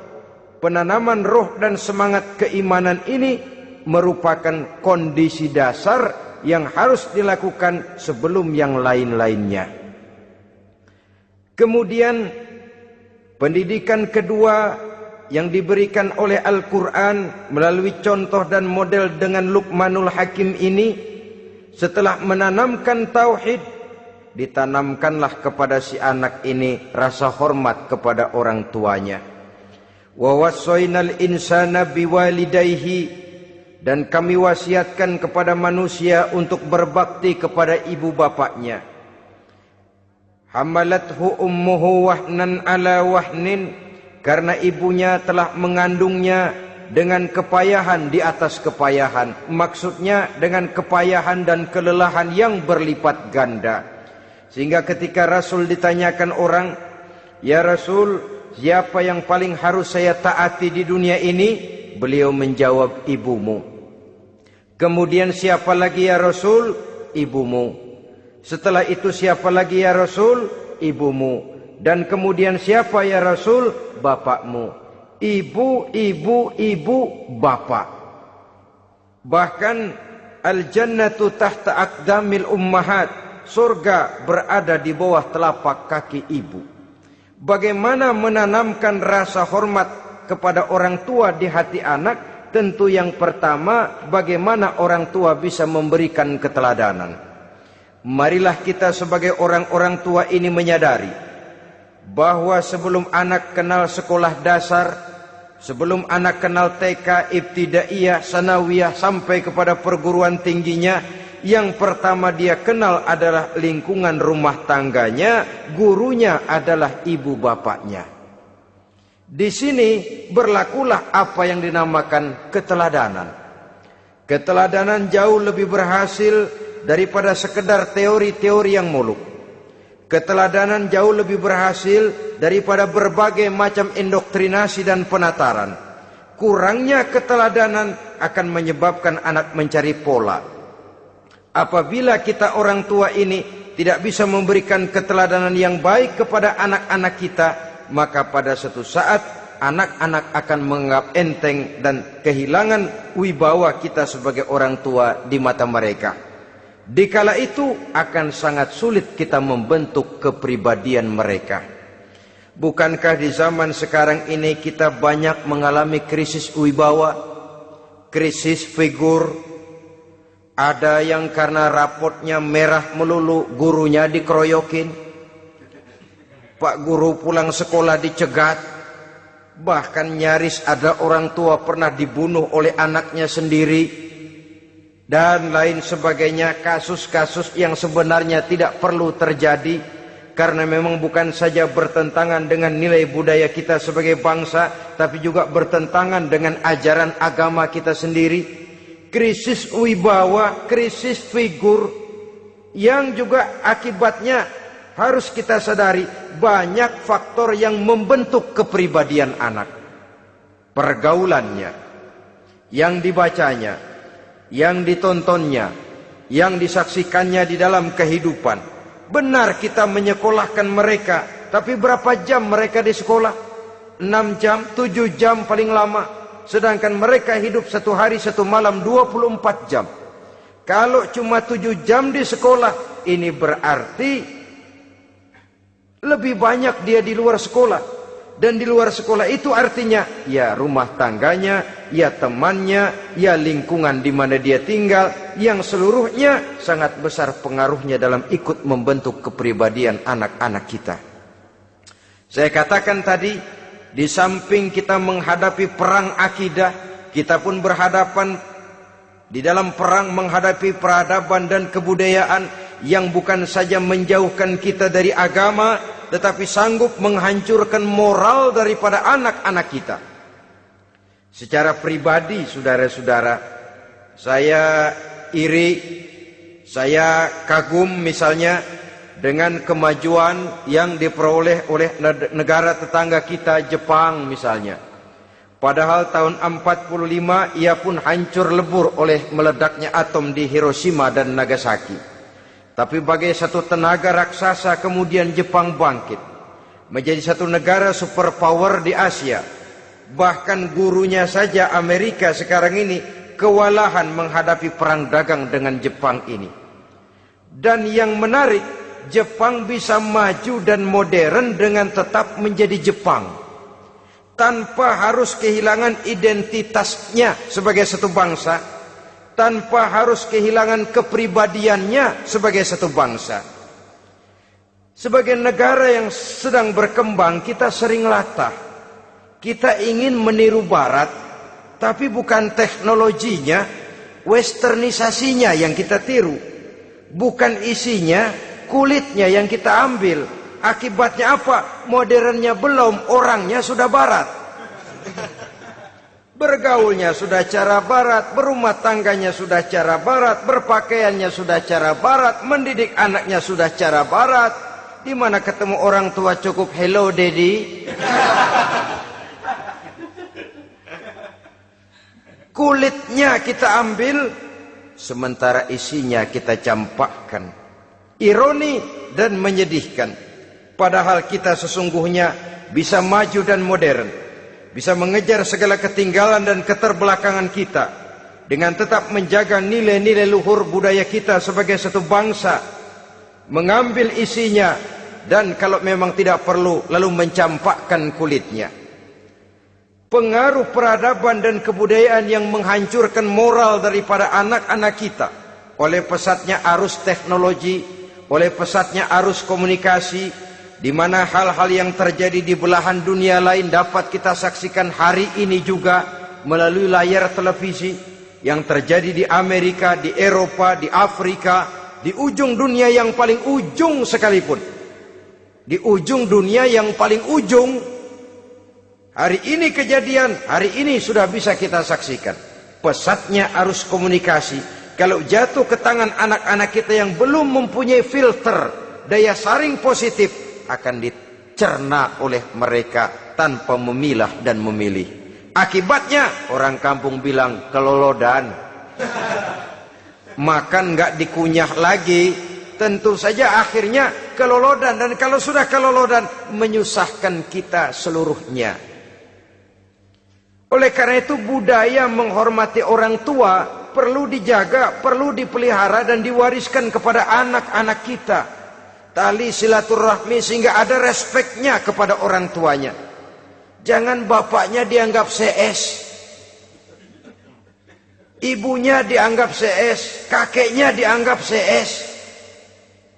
A: penanaman roh dan semangat keimanan ini merupakan kondisi dasar yang harus dilakukan sebelum yang lain-lainnya. Kemudian pendidikan kedua yang diberikan oleh Al-Quran melalui contoh dan model dengan Luqmanul Hakim ini, setelah menanamkan tauhid, ditanamkanlah kepada si anak ini rasa hormat kepada orang tuanya. Wa wassaynal insana biwalidayhi, dan kami wasiatkan kepada manusia untuk berbakti kepada ibu bapaknya. Hamalathu ummuhu wahnan ala wahnin, karena ibunya telah mengandungnya dengan kepayahan di atas kepayahan. Maksudnya dengan kepayahan dan kelelahan yang berlipat ganda. Sehingga ketika Rasul ditanyakan orang, "Ya Rasul, siapa yang paling harus saya taati di dunia ini?" Beliau menjawab, "Ibumu." Kemudian, "Siapa lagi ya Rasul?" "Ibumu." Setelah itu, "Siapa lagi ya Rasul?" "Ibumu." Dan kemudian, "Siapa ya Rasul?" "Bapakmu." Ibu, ibu, ibu, bapak. Bahkan al-jannatu tahta aqdamil ummahat, surga berada di bawah telapak kaki ibu. Bagaimana menanamkan rasa hormat kepada orang tua di hati anak? Tentu yang pertama, bagaimana orang tua bisa memberikan keteladanan. Marilah kita sebagai orang-orang tua ini menyadari bahwa sebelum anak kenal sekolah dasar, sebelum anak kenal TK, ibtidaiyah, sanawiyah sampai kepada perguruan tingginya, yang pertama dia kenal adalah lingkungan rumah tangganya, gurunya adalah ibu bapaknya. Di sini berlakulah apa yang dinamakan keteladanan. Keteladanan jauh lebih berhasil daripada sekedar teori-teori yang muluk. Keteladanan jauh lebih berhasil daripada berbagai macam indoktrinasi dan penataran. Kurangnya keteladanan akan menyebabkan anak mencari pola. Apabila kita orang tua ini tidak bisa memberikan keteladanan yang baik kepada anak-anak kita, maka pada suatu saat anak-anak akan menganggap enteng dan kehilangan wibawa kita sebagai orang tua di mata mereka. Dikala itu akan sangat sulit kita membentuk kepribadian mereka. Bukankah di zaman sekarang ini kita banyak mengalami krisis wibawa, krisis figur? Ada yang karena rapotnya merah melulu, gurunya dikeroyokin. Pak guru pulang sekolah dicegat. Bahkan nyaris ada orang tua pernah dibunuh oleh anaknya sendiri. Dan lain sebagainya, kasus-kasus yang sebenarnya tidak perlu terjadi. Karena memang bukan saja bertentangan dengan nilai budaya kita sebagai bangsa, tapi juga bertentangan dengan ajaran agama kita sendiri. Krisis wibawa, krisis figur, yang juga akibatnya harus kita sadari banyak faktor yang membentuk kepribadian anak. Pergaulannya, yang dibacanya, yang ditontonnya, yang disaksikannya di dalam kehidupan. Benar kita menyekolahkan mereka, tapi berapa jam mereka di sekolah? 6 jam, 7 jam paling lama. Sedangkan mereka hidup 1 hari 1 malam 24 jam. Kalau cuma 7 jam di sekolah, ini berarti lebih banyak dia di luar sekolah. Dan di luar sekolah itu artinya ya rumah tangganya, ya temannya, ya lingkungan di mana dia tinggal, yang seluruhnya sangat besar pengaruhnya dalam ikut membentuk kepribadian anak-anak kita. Saya katakan tadi, di samping kita menghadapi perang akidah, kita pun berhadapan di dalam perang menghadapi peradaban dan kebudayaan yang bukan saja menjauhkan kita dari agama, tetapi sanggup menghancurkan moral daripada anak-anak kita. Secara pribadi, saudara-saudara, saya iri, saya kagum misalnya dengan kemajuan yang diperoleh oleh negara tetangga kita, Jepang misalnya. Padahal tahun 45 ia pun hancur lebur oleh meledaknya atom di Hiroshima dan Nagasaki. Tapi bagai satu tenaga raksasa kemudian Jepang bangkit. Menjadi satu negara superpower di Asia. Bahkan gurunya saja Amerika sekarang ini kewalahan menghadapi perang dagang dengan Jepang ini. Dan yang menarik, Jepang bisa maju dan modern dengan tetap menjadi Jepang. Tanpa harus kehilangan identitasnya sebagai satu bangsa. Tanpa harus kehilangan kepribadiannya sebagai satu bangsa. Sebagai negara yang sedang berkembang, kita sering latah. Kita ingin meniru Barat, tapi bukan teknologinya, westernisasinya yang kita tiru. Bukan isinya, kulitnya yang kita ambil. Akibatnya apa? Modernnya belum, orangnya sudah Barat. Bergaulnya sudah cara Barat, berumah tangganya sudah cara Barat, berpakaiannya sudah cara Barat, mendidik anaknya sudah cara Barat. Di mana ketemu orang tua cukup hello daddy. Kulitnya kita ambil, sementara isinya kita campakkan. Ironi dan menyedihkan. Padahal kita sesungguhnya bisa maju dan modern. Bisa mengejar segala ketinggalan dan keterbelakangan kita dengan tetap menjaga nilai-nilai luhur budaya kita sebagai satu bangsa, mengambil isinya dan kalau memang tidak perlu lalu mencampakkan kulitnya. Pengaruh peradaban dan kebudayaan yang menghancurkan moral daripada anak-anak kita oleh pesatnya arus teknologi, oleh pesatnya arus komunikasi, di mana hal-hal yang terjadi di belahan dunia lain dapat kita saksikan hari ini juga melalui layar televisi. Yang terjadi di Amerika, di Eropa, di Afrika, di ujung dunia yang paling ujung sekalipun. Di ujung dunia yang paling ujung, hari ini kejadian, hari ini sudah bisa kita saksikan. Pesatnya arus komunikasi, kalau jatuh ke tangan anak-anak kita yang belum mempunyai filter, daya saring positif, akan dicerna oleh mereka tanpa memilah dan memilih. Akibatnya orang kampung bilang kelolodan. Makan nggak dikunyah lagi. Tentu saja akhirnya kelolodan. Dan kalau sudah kelolodan, menyusahkan kita seluruhnya. Oleh karena itu budaya menghormati orang tua perlu dijaga, perlu dipelihara dan diwariskan kepada anak-anak kita. Tali silaturahmi sehingga ada respeknya kepada orang tuanya. Jangan bapaknya dianggap CS, ibunya dianggap CS, kakeknya dianggap CS.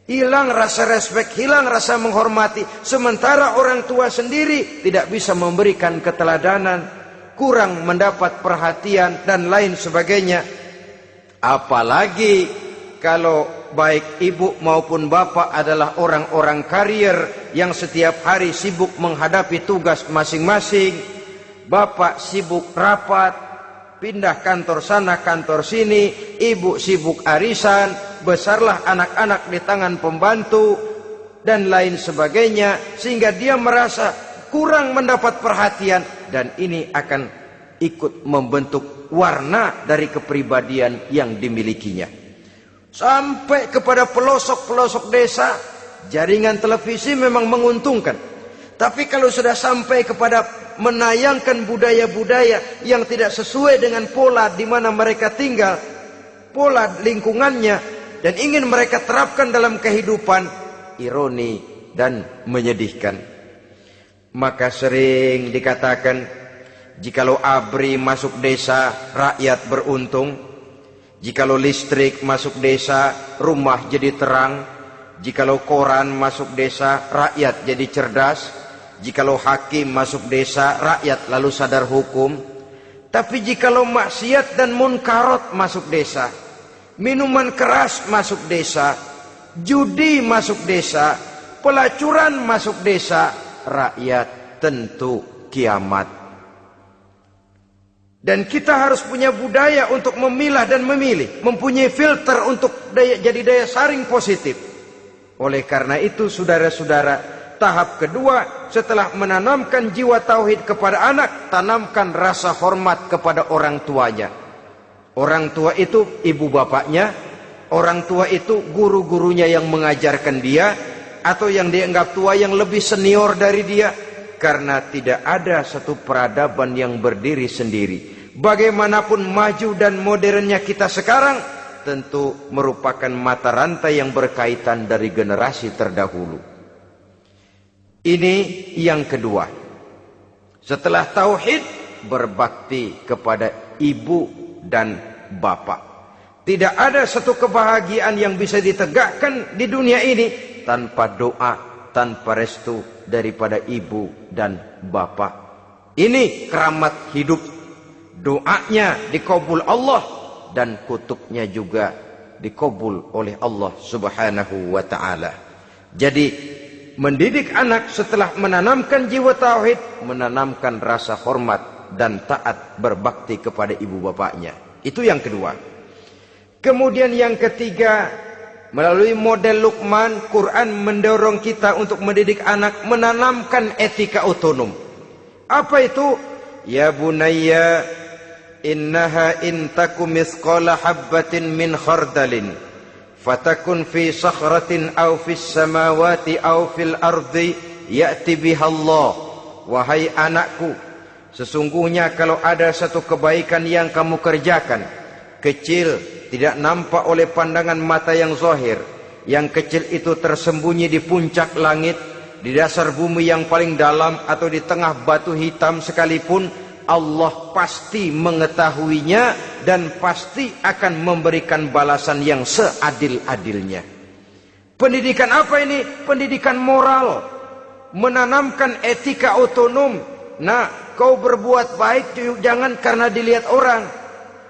A: Hilang rasa respek, hilang rasa menghormati. Sementara orang tua sendiri tidak bisa memberikan keteladanan, kurang mendapat perhatian dan lain sebagainya. Apalagi kalau baik ibu maupun bapak adalah orang-orang karier yang setiap hari sibuk menghadapi tugas masing-masing. Bapak sibuk rapat, pindah kantor sana kantor sini, ibu sibuk arisan, besarlah anak-anak di tangan pembantu dan lain sebagainya, sehingga dia merasa kurang mendapat perhatian, dan ini akan ikut membentuk warna dari kepribadian yang dimilikinya. Sampai kepada pelosok-pelosok desa, jaringan televisi memang menguntungkan. Tapi kalau sudah sampai kepada menayangkan budaya-budaya yang tidak sesuai dengan pola di mana mereka tinggal, pola lingkungannya, dan ingin mereka terapkan dalam kehidupan, ironi dan menyedihkan. Maka sering dikatakan, jikalau ABRI masuk desa, rakyat beruntung. Jikalau listrik masuk desa, rumah jadi terang. Jikalau koran masuk desa, rakyat jadi cerdas. Jikalau hakim masuk desa, rakyat lalu sadar hukum. Tapi jikalau maksiat dan munkarat masuk desa, minuman keras masuk desa, judi masuk desa, pelacuran masuk desa, rakyat tentu kiamat. Dan kita harus punya budaya untuk memilah dan memilih, mempunyai filter untuk jadi daya saring positif. Oleh karena itu saudara-saudara, tahap kedua setelah menanamkan jiwa tauhid kepada anak, tanamkan rasa hormat kepada orang tuanya. Orang tua itu ibu bapaknya, orang tua itu guru-gurunya yang mengajarkan dia, atau yang dianggap tua yang lebih senior dari dia. Karena tidak ada satu peradaban yang berdiri sendiri. Bagaimanapun maju dan modernnya kita sekarang, tentu merupakan mata rantai yang berkaitan dari generasi terdahulu. Ini yang kedua. Setelah tauhid, berbakti kepada ibu dan bapak. Tidak ada satu kebahagiaan yang bisa ditegakkan di dunia ini tanpa doa, tanpa restu daripada ibu dan bapak. Ini keramat hidup. Doanya dikabul Allah dan kutuknya juga dikabul oleh Allah Subhanahu wa ta'ala. Jadi mendidik anak setelah menanamkan jiwa tauhid, menanamkan rasa hormat dan taat berbakti kepada ibu bapaknya. Itu yang kedua. Kemudian yang ketiga, melalui model Luqman, Quran mendorong kita untuk mendidik anak, menanamkan etika otonom. Apa itu? Ya bunayya, innaha intaku mithqala habbatin min khardalin, fatakun fi sakhratin aw fis samawati aw fil ardi, ya'ti biha Allah. Wahai anakku, sesungguhnya kalau ada satu kebaikan yang kamu kerjakan, kecil, tidak nampak oleh pandangan mata yang zahir, yang kecil itu tersembunyi di puncak langit, di dasar bumi yang paling dalam, atau di tengah batu hitam sekalipun, Allah pasti mengetahuinya dan pasti akan memberikan balasan yang seadil-adilnya. Pendidikan apa ini? Pendidikan moral, menanamkan etika otonom. Nah, kau berbuat baik jangan karena dilihat orang.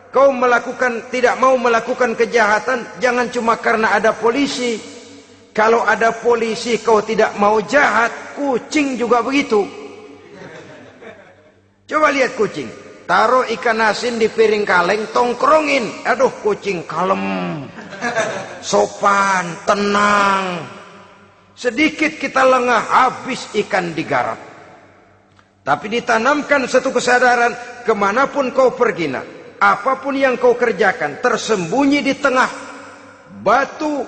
A: Kau tidak mau melakukan kejahatan jangan cuma karena ada polisi. Kalau ada polisi kau tidak mau jahat, kucing juga begitu. Coba lihat kucing, taruh ikan asin di piring kaleng, tongkrongin. Aduh, kucing kalem, sopan, tenang. Sedikit kita lengah, habis ikan digarap. Tapi ditanamkan satu kesadaran, kemanapun kau pergi, nak, apapun yang kau kerjakan, tersembunyi di tengah batu,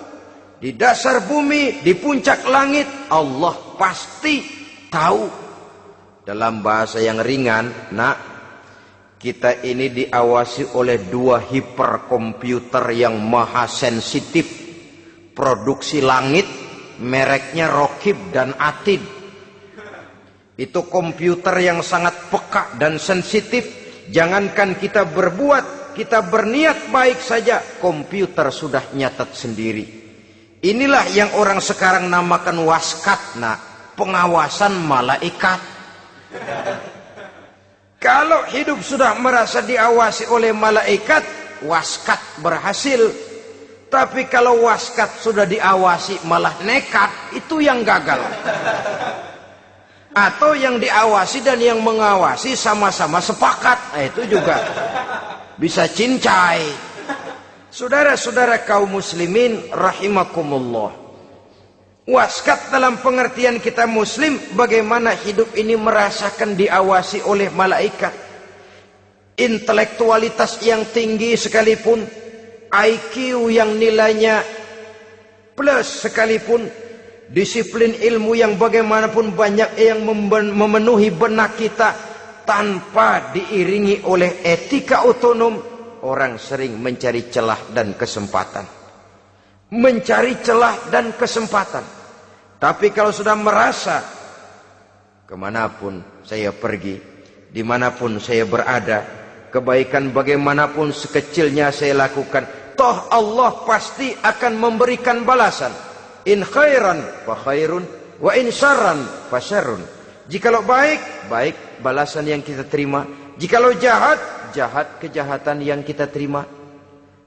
A: di dasar bumi, di puncak langit, Allah pasti tahu. Dalam bahasa yang ringan, nak, kita ini diawasi oleh 2 hiperkomputer yang maha sensitif, produksi langit, mereknya Rokib dan Atid. Itu komputer yang sangat peka dan sensitif. Jangankan kita berbuat, kita berniat baik saja, komputer sudah nyatat sendiri. Inilah yang orang sekarang namakan waskat, pengawasan malaikat. Kalau hidup sudah merasa diawasi oleh malaikat, waskat berhasil. Tapi kalau waskat sudah diawasi malah nekat, itu yang gagal. Atau yang diawasi dan yang mengawasi sama-sama sepakat, itu juga bisa cincai. Saudara-saudara kaum muslimin rahimakumullah. Waskat dalam pengertian kita muslim, bagaimana hidup ini merasakan diawasi oleh malaikat. Intelektualitas yang tinggi sekalipun, IQ yang nilainya plus sekalipun, disiplin ilmu yang bagaimanapun banyak yang memenuhi benak kita, tanpa diiringi oleh etika otonom, orang sering mencari celah dan kesempatan. Mencari celah dan kesempatan. Tapi kalau sudah merasa kemanapun saya pergi, dimanapun saya berada, kebaikan bagaimanapun sekecilnya saya lakukan, toh Allah pasti akan memberikan balasan. In khairan fa khairun, wa in syarran fa syarrun. Jikalau baik, baik balasan yang kita terima. Jikalau jahat, jahat kejahatan yang kita terima.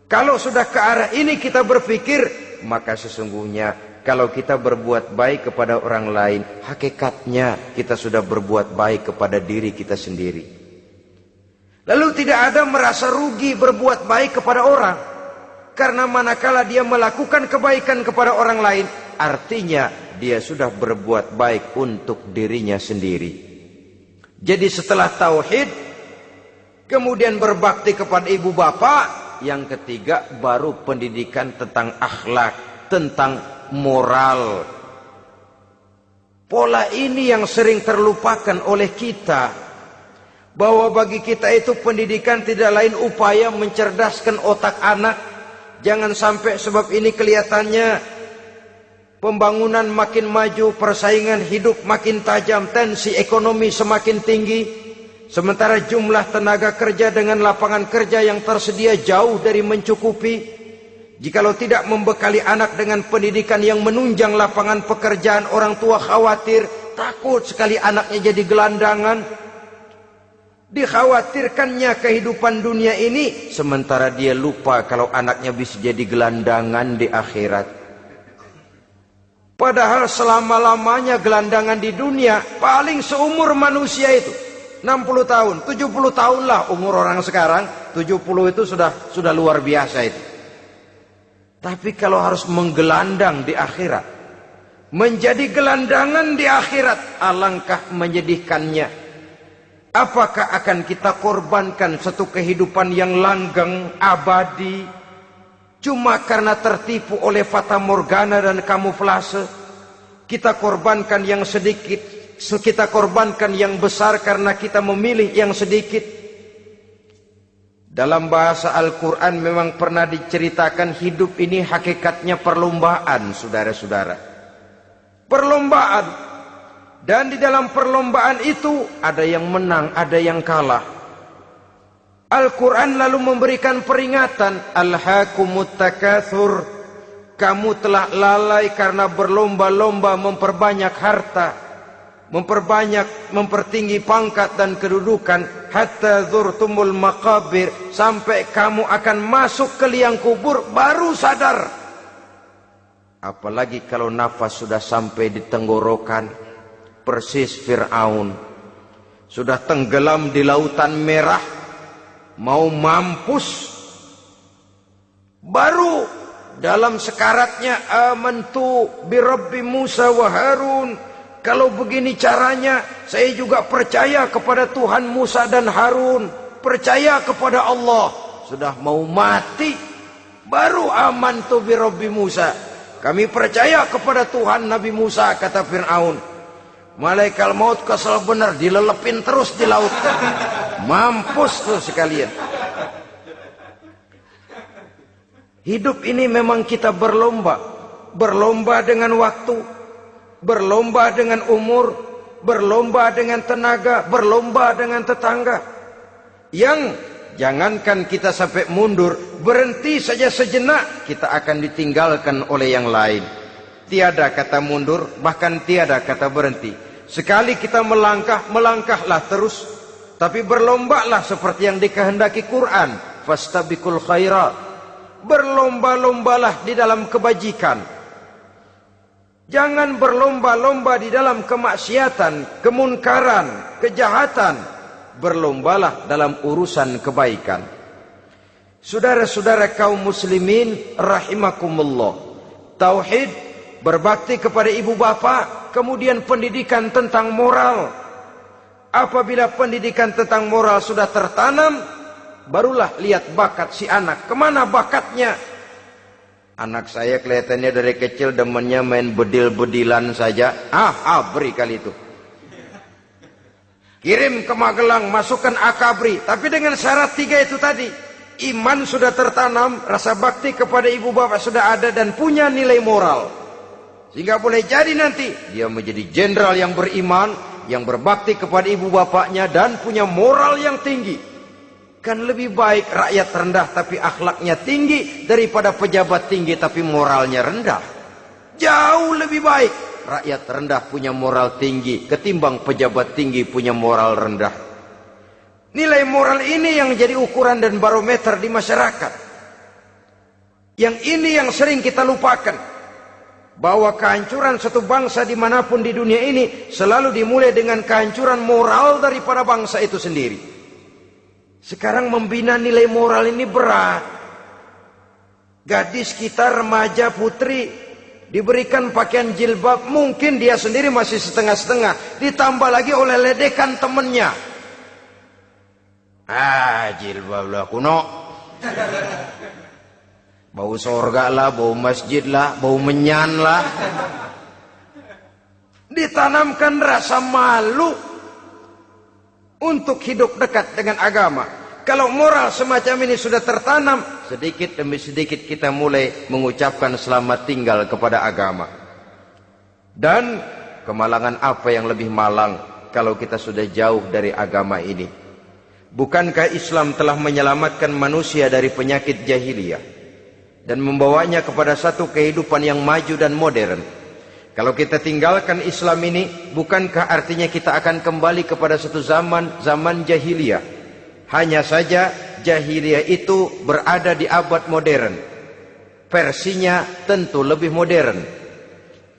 A: Kalau sudah ke arah ini kita berpikir, maka sesungguhnya kalau kita berbuat baik kepada orang lain, hakikatnya kita sudah berbuat baik kepada diri kita sendiri. Lalu tidak ada merasa rugi berbuat baik kepada orang. Karena manakala dia melakukan kebaikan kepada orang lain, artinya dia sudah berbuat baik untuk dirinya sendiri. Jadi setelah tauhid, kemudian berbakti kepada ibu bapak, yang ketiga baru pendidikan tentang akhlak, tentang moral. Pola ini yang sering terlupakan oleh kita, bahwa bagi kita itu pendidikan tidak lain upaya mencerdaskan otak anak. Jangan sampai sebab ini kelihatannya pembangunan makin maju, persaingan hidup makin tajam, tensi ekonomi semakin tinggi, sementara jumlah tenaga kerja dengan lapangan kerja yang tersedia jauh dari mencukupi. Jikalau tidak membekali anak dengan pendidikan yang menunjang lapangan pekerjaan, orang tua khawatir, takut sekali anaknya jadi gelandangan. Dikhawatirkannya kehidupan dunia ini, sementara dia lupa kalau anaknya bisa jadi gelandangan di akhirat. Padahal selama-lamanya gelandangan di dunia, paling seumur manusia itu 60 tahun, 70 tahun lah umur orang sekarang. 70 itu sudah luar biasa itu. Tapi kalau harus menggelandang di akhirat, menjadi gelandangan di akhirat, alangkah menyedihkannya. Apakah akan kita korbankan satu kehidupan yang langgeng, abadi, cuma karena tertipu oleh fata morgana dan kamuflase? Kita korbankan yang sedikit, kita korbankan yang besar karena kita memilih yang sedikit. Dalam bahasa Al-Quran memang pernah diceritakan hidup ini hakikatnya perlombaan, saudara-saudara. Perlombaan. Dan di dalam perlombaan itu ada yang menang, ada yang kalah. Al-Quran lalu memberikan peringatan, Alhaakumut takatsur, kamu telah lalai karena berlomba-lomba memperbanyak harta, mempertinggi pangkat dan kedudukan, hatta zurtumul maqabir, sampai kamu akan masuk ke liang kubur baru sadar. Apalagi kalau nafas sudah sampai di tenggorokan. Persis Fir'aun sudah tenggelam di lautan merah, mau mampus, baru dalam sekaratnya amantu bi Rabbi Musa wa Harun. Kalau begini caranya, saya juga percaya kepada Tuhan Musa dan Harun, percaya kepada Allah. Sudah mau mati, baru amantu bi Rabbi Musa, kami percaya kepada Tuhan Nabi Musa, kata Fir'aun. Malaikat maut kesel benar, dilelepin terus di laut. Mampus tuh sekalian. Hidup ini memang kita berlomba. Berlomba dengan waktu, berlomba dengan umur, berlomba dengan tenaga, berlomba dengan tetangga. Yang jangankan kita sampai mundur, berhenti saja sejenak, kita akan ditinggalkan oleh yang lain. Tiada kata mundur, bahkan tiada kata berhenti. Sekali kita melangkah, melangkahlah terus. Tapi berlombalah seperti yang dikehendaki Quran. Fastabiqul khairat. Berlomba-lombalah di dalam kebajikan. Jangan berlomba-lomba di dalam kemaksiatan, kemunkaran, kejahatan. Berlombalah dalam urusan kebaikan. Saudara-saudara kaum muslimin rahimakumullah. Tauhid, berbakti kepada ibu bapa, kemudian pendidikan tentang moral. Apabila pendidikan tentang moral sudah tertanam, barulah lihat bakat si anak. Kemana bakatnya? Anak saya kelihatannya dari kecil demennya main bedil-bedilan saja. Beri kali itu. Kirim ke Magelang, masukkan akabri. Tapi dengan syarat 3 itu tadi. Iman sudah tertanam, rasa bakti kepada ibu bapak sudah ada, dan punya nilai moral. Sehingga boleh jadi nanti dia menjadi jenderal yang beriman, yang berbakti kepada ibu bapaknya, dan punya moral yang tinggi. Kan lebih baik rakyat rendah tapi akhlaknya tinggi daripada pejabat tinggi tapi moralnya rendah. Jauh lebih baik rakyat rendah punya moral tinggi ketimbang pejabat tinggi punya moral rendah. Nilai moral ini yang jadi ukuran dan barometer di masyarakat. Yang ini yang sering kita lupakan. Bahwa kehancuran satu bangsa dimanapun di dunia ini selalu dimulai dengan kehancuran moral daripada bangsa itu sendiri. Sekarang membina nilai moral ini berat. Gadis kita, remaja, putri diberikan pakaian jilbab, mungkin dia sendiri masih setengah-setengah, ditambah lagi oleh ledekan temennya. Jilbab lah kuno. Bau sorga lah, bau masjid lah, bau menyan lah. Ditanamkan rasa malu untuk hidup dekat dengan agama. Kalau moral semacam ini sudah tertanam, sedikit demi sedikit kita mulai mengucapkan selamat tinggal kepada agama. Dan kemalangan apa yang lebih malang kalau kita sudah jauh dari agama ini? Bukankah Islam telah menyelamatkan manusia dari penyakit jahiliyah dan membawanya kepada satu kehidupan yang maju dan modern? Kalau kita tinggalkan Islam ini, bukankah artinya kita akan kembali kepada satu zaman jahiliyah? Hanya saja jahiliyah itu berada di abad modern. Versinya tentu lebih modern.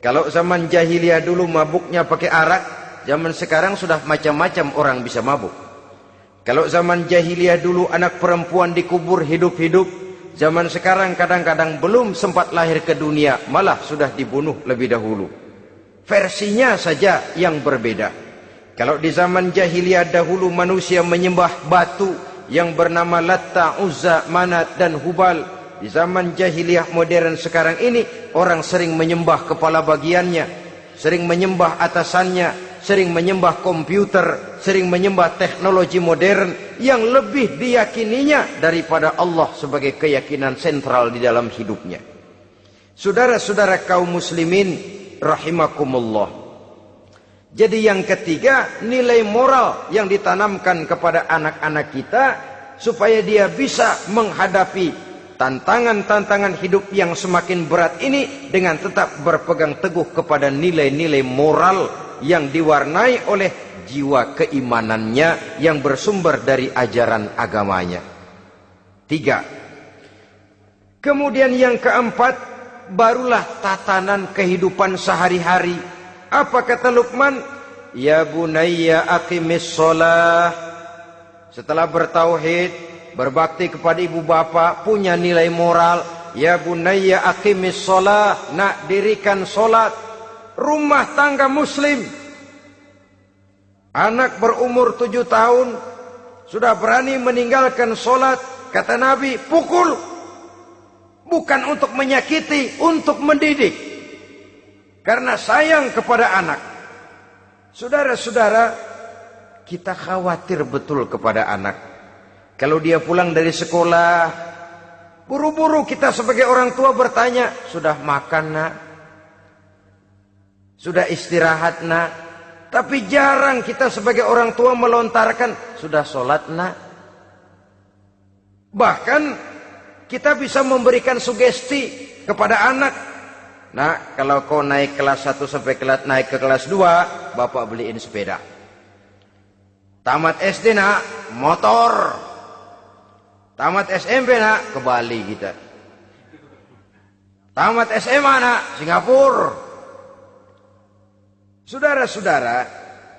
A: Kalau zaman jahiliyah dulu mabuknya pakai arak, zaman sekarang sudah macam-macam orang bisa mabuk. Kalau zaman jahiliyah dulu anak perempuan dikubur hidup-hidup, zaman sekarang kadang-kadang belum sempat lahir ke dunia, malah sudah dibunuh lebih dahulu. Versinya saja yang berbeda. Kalau di zaman jahiliyah dahulu manusia menyembah batu yang bernama Latta, Uzza, Manat dan Hubal. Di zaman jahiliyah modern sekarang ini orang sering menyembah kepala bagiannya, sering menyembah atasannya, sering menyembah komputer, sering menyembah teknologi modern yang lebih diyakininya daripada Allah sebagai keyakinan sentral di dalam hidupnya. Saudara-saudara kaum muslimin rahimakumullah. Jadi yang ketiga, nilai moral yang ditanamkan kepada anak-anak kita supaya dia bisa menghadapi tantangan-tantangan hidup yang semakin berat ini dengan tetap berpegang teguh kepada nilai-nilai moral yang diwarnai oleh jiwa keimanannya yang bersumber dari ajaran agamanya. 3. Kemudian yang keempat, barulah tatanan kehidupan sehari-hari. Apa kata Luqman? Ya bunayya aqimis shalah. Setelah bertauhid, berbakti kepada ibu bapa, punya nilai moral. Ya bunayya aqimis shalah. Nak, dirikan solat. Rumah tangga muslim. Anak berumur 7 tahun sudah berani meninggalkan solat. Kata Nabi, pukul. Bukan untuk menyakiti, untuk mendidik. Karena sayang kepada anak. Saudara-saudara, kita khawatir betul kepada anak. Kalau dia pulang dari sekolah, buru-buru kita sebagai orang tua bertanya, sudah makan nak? Sudah istirahat nak? Tapi jarang kita sebagai orang tua melontarkan, sudah sholat nak? Bahkan kita bisa memberikan sugesti kepada anak. Nah, kalau kau naik kelas 1 sampai naik ke kelas 2, bapak beliin sepeda. Tamat SD nak, motor. Tamat SMP nak, ke Bali kita. Tamat SMA nak, Singapura. Saudara-saudara,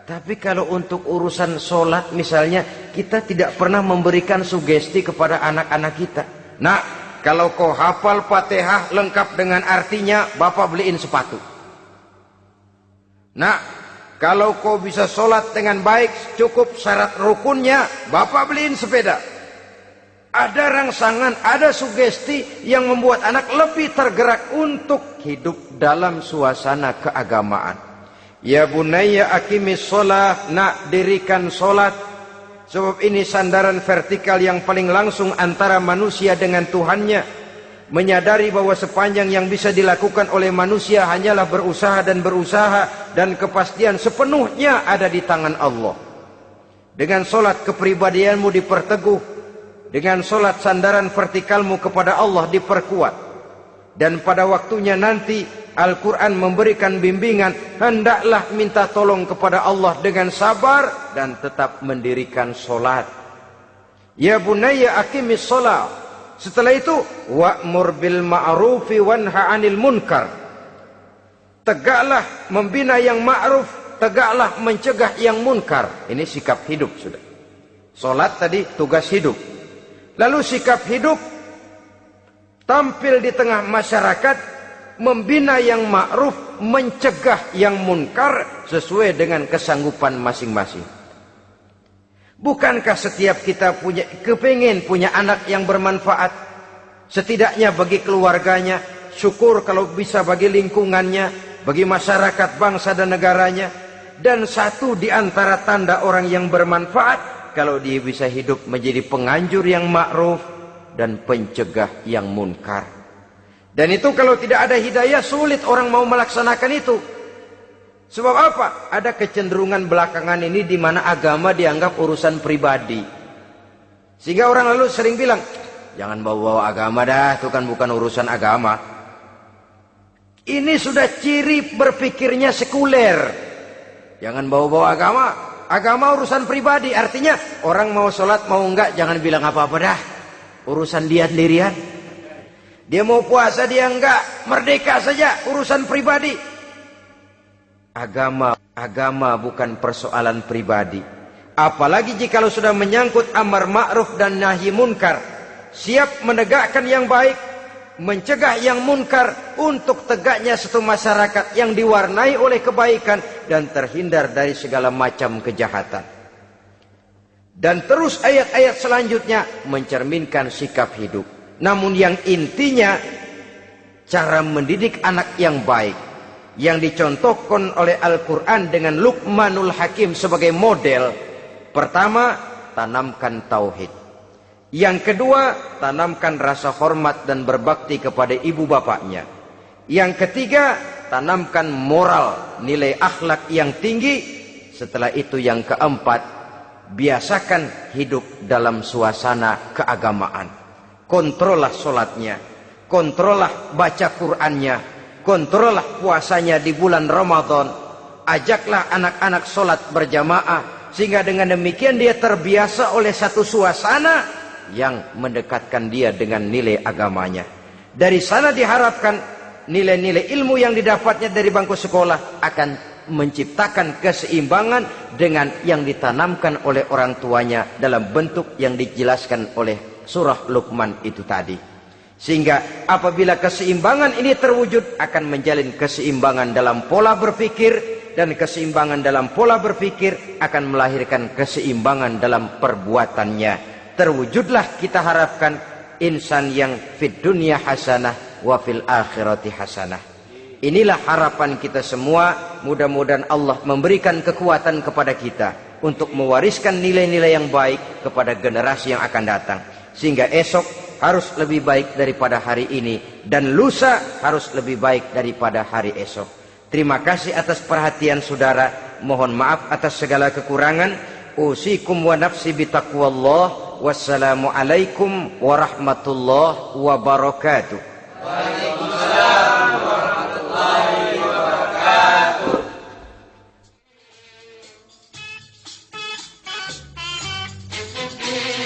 A: tapi kalau untuk urusan sholat misalnya, kita tidak pernah memberikan sugesti kepada anak-anak kita. Nah, kalau kau hafal Fatihah lengkap dengan artinya, bapak beliin sepatu. Nah, kalau kau bisa sholat dengan baik, cukup syarat rukunnya, bapak beliin sepeda. Ada rangsangan, ada sugesti yang membuat anak lebih tergerak untuk hidup dalam suasana keagamaan. Ya bunayya aqimis sholat, nak dirikan sholat. Sebab ini sandaran vertikal yang paling langsung antara manusia dengan Tuhannya. Menyadari bahwa sepanjang yang bisa dilakukan oleh manusia hanyalah berusaha, dan kepastian sepenuhnya ada di tangan Allah. Dengan sholat kepribadianmu diperteguh, dengan sholat sandaran vertikalmu kepada Allah diperkuat. Dan pada waktunya nanti Al-Quran memberikan bimbingan, hendaklah minta tolong kepada Allah dengan sabar dan tetap mendirikan sholat. Ya bunayya aqimis sholat. Setelah itu, wa'mur bil ma'rufi wanha 'anil munkar. Tegaklah membina yang ma'ruf, tegaklah mencegah yang munkar. Ini sikap hidup sudah. Sholat tadi tugas hidup. Lalu sikap hidup tampil di tengah masyarakat, membina yang ma'ruf, mencegah yang munkar sesuai dengan kesanggupan masing-masing. Bukankah setiap kita kepingin punya anak yang bermanfaat, setidaknya bagi keluarganya, syukur kalau bisa bagi lingkungannya, bagi masyarakat, bangsa dan negaranya. Dan satu di antara tanda orang yang bermanfaat, kalau dia bisa hidup menjadi penganjur yang ma'ruf dan pencegah yang munkar. Dan itu kalau tidak ada hidayah, sulit orang mau melaksanakan itu. Sebab apa? Ada kecenderungan belakangan ini di mana agama dianggap urusan pribadi. Sehingga orang lalu sering bilang, jangan bawa-bawa agama dah, itu kan bukan urusan agama. Ini sudah ciri berpikirnya sekuler. Jangan bawa-bawa agama. Agama urusan pribadi, artinya orang mau sholat mau enggak jangan bilang apa-apa dah, urusan dia sendirian. Dia mau puasa dia enggak, merdeka saja, urusan pribadi. Agama bukan persoalan pribadi. Apalagi jika sudah menyangkut amar ma'ruf dan nahi munkar, siap menegakkan yang baik, mencegah yang munkar untuk tegaknya satu masyarakat yang diwarnai oleh kebaikan dan terhindar dari segala macam kejahatan. Dan terus ayat-ayat selanjutnya mencerminkan sikap hidup. Namun yang intinya cara mendidik anak yang baik yang dicontohkan oleh Al-Quran dengan Luqmanul Hakim sebagai model. Pertama, tanamkan tauhid. Yang kedua, tanamkan rasa hormat dan berbakti kepada ibu bapaknya. Yang ketiga, tanamkan moral, nilai akhlak yang tinggi. Setelah itu yang keempat, biasakan hidup dalam suasana keagamaan. Kontrollah sholatnya, kontrollah baca Qur'annya, kontrollah puasanya di bulan Ramadan. Ajaklah anak-anak sholat berjamaah, sehingga dengan demikian dia terbiasa oleh satu suasana yang mendekatkan dia dengan nilai agamanya. Dari sana diharapkan nilai-nilai ilmu yang didapatnya dari bangku sekolah akan menciptakan keseimbangan dengan yang ditanamkan oleh orang tuanya dalam bentuk yang dijelaskan oleh surah Luqman itu tadi. Sehingga apabila keseimbangan ini terwujud, akan menjalin keseimbangan dalam pola berpikir, dan keseimbangan dalam pola berpikir akan melahirkan keseimbangan dalam perbuatannya. Terwujudlah kita harapkan insan yang fid dunya hasanah wa fil akhirati hasanah. Inilah harapan kita semua. Mudah-mudahan Allah memberikan kekuatan kepada kita untuk mewariskan nilai-nilai yang baik kepada generasi yang akan datang. Sehingga esok harus lebih baik daripada hari ini, dan lusa harus lebih baik daripada hari esok. Terima kasih atas perhatian saudara. Mohon maaf atas segala kekurangan. Usikum wa nafsi bitaqwallah. Wassalamualaikum warahmatullahi wabarakatuh.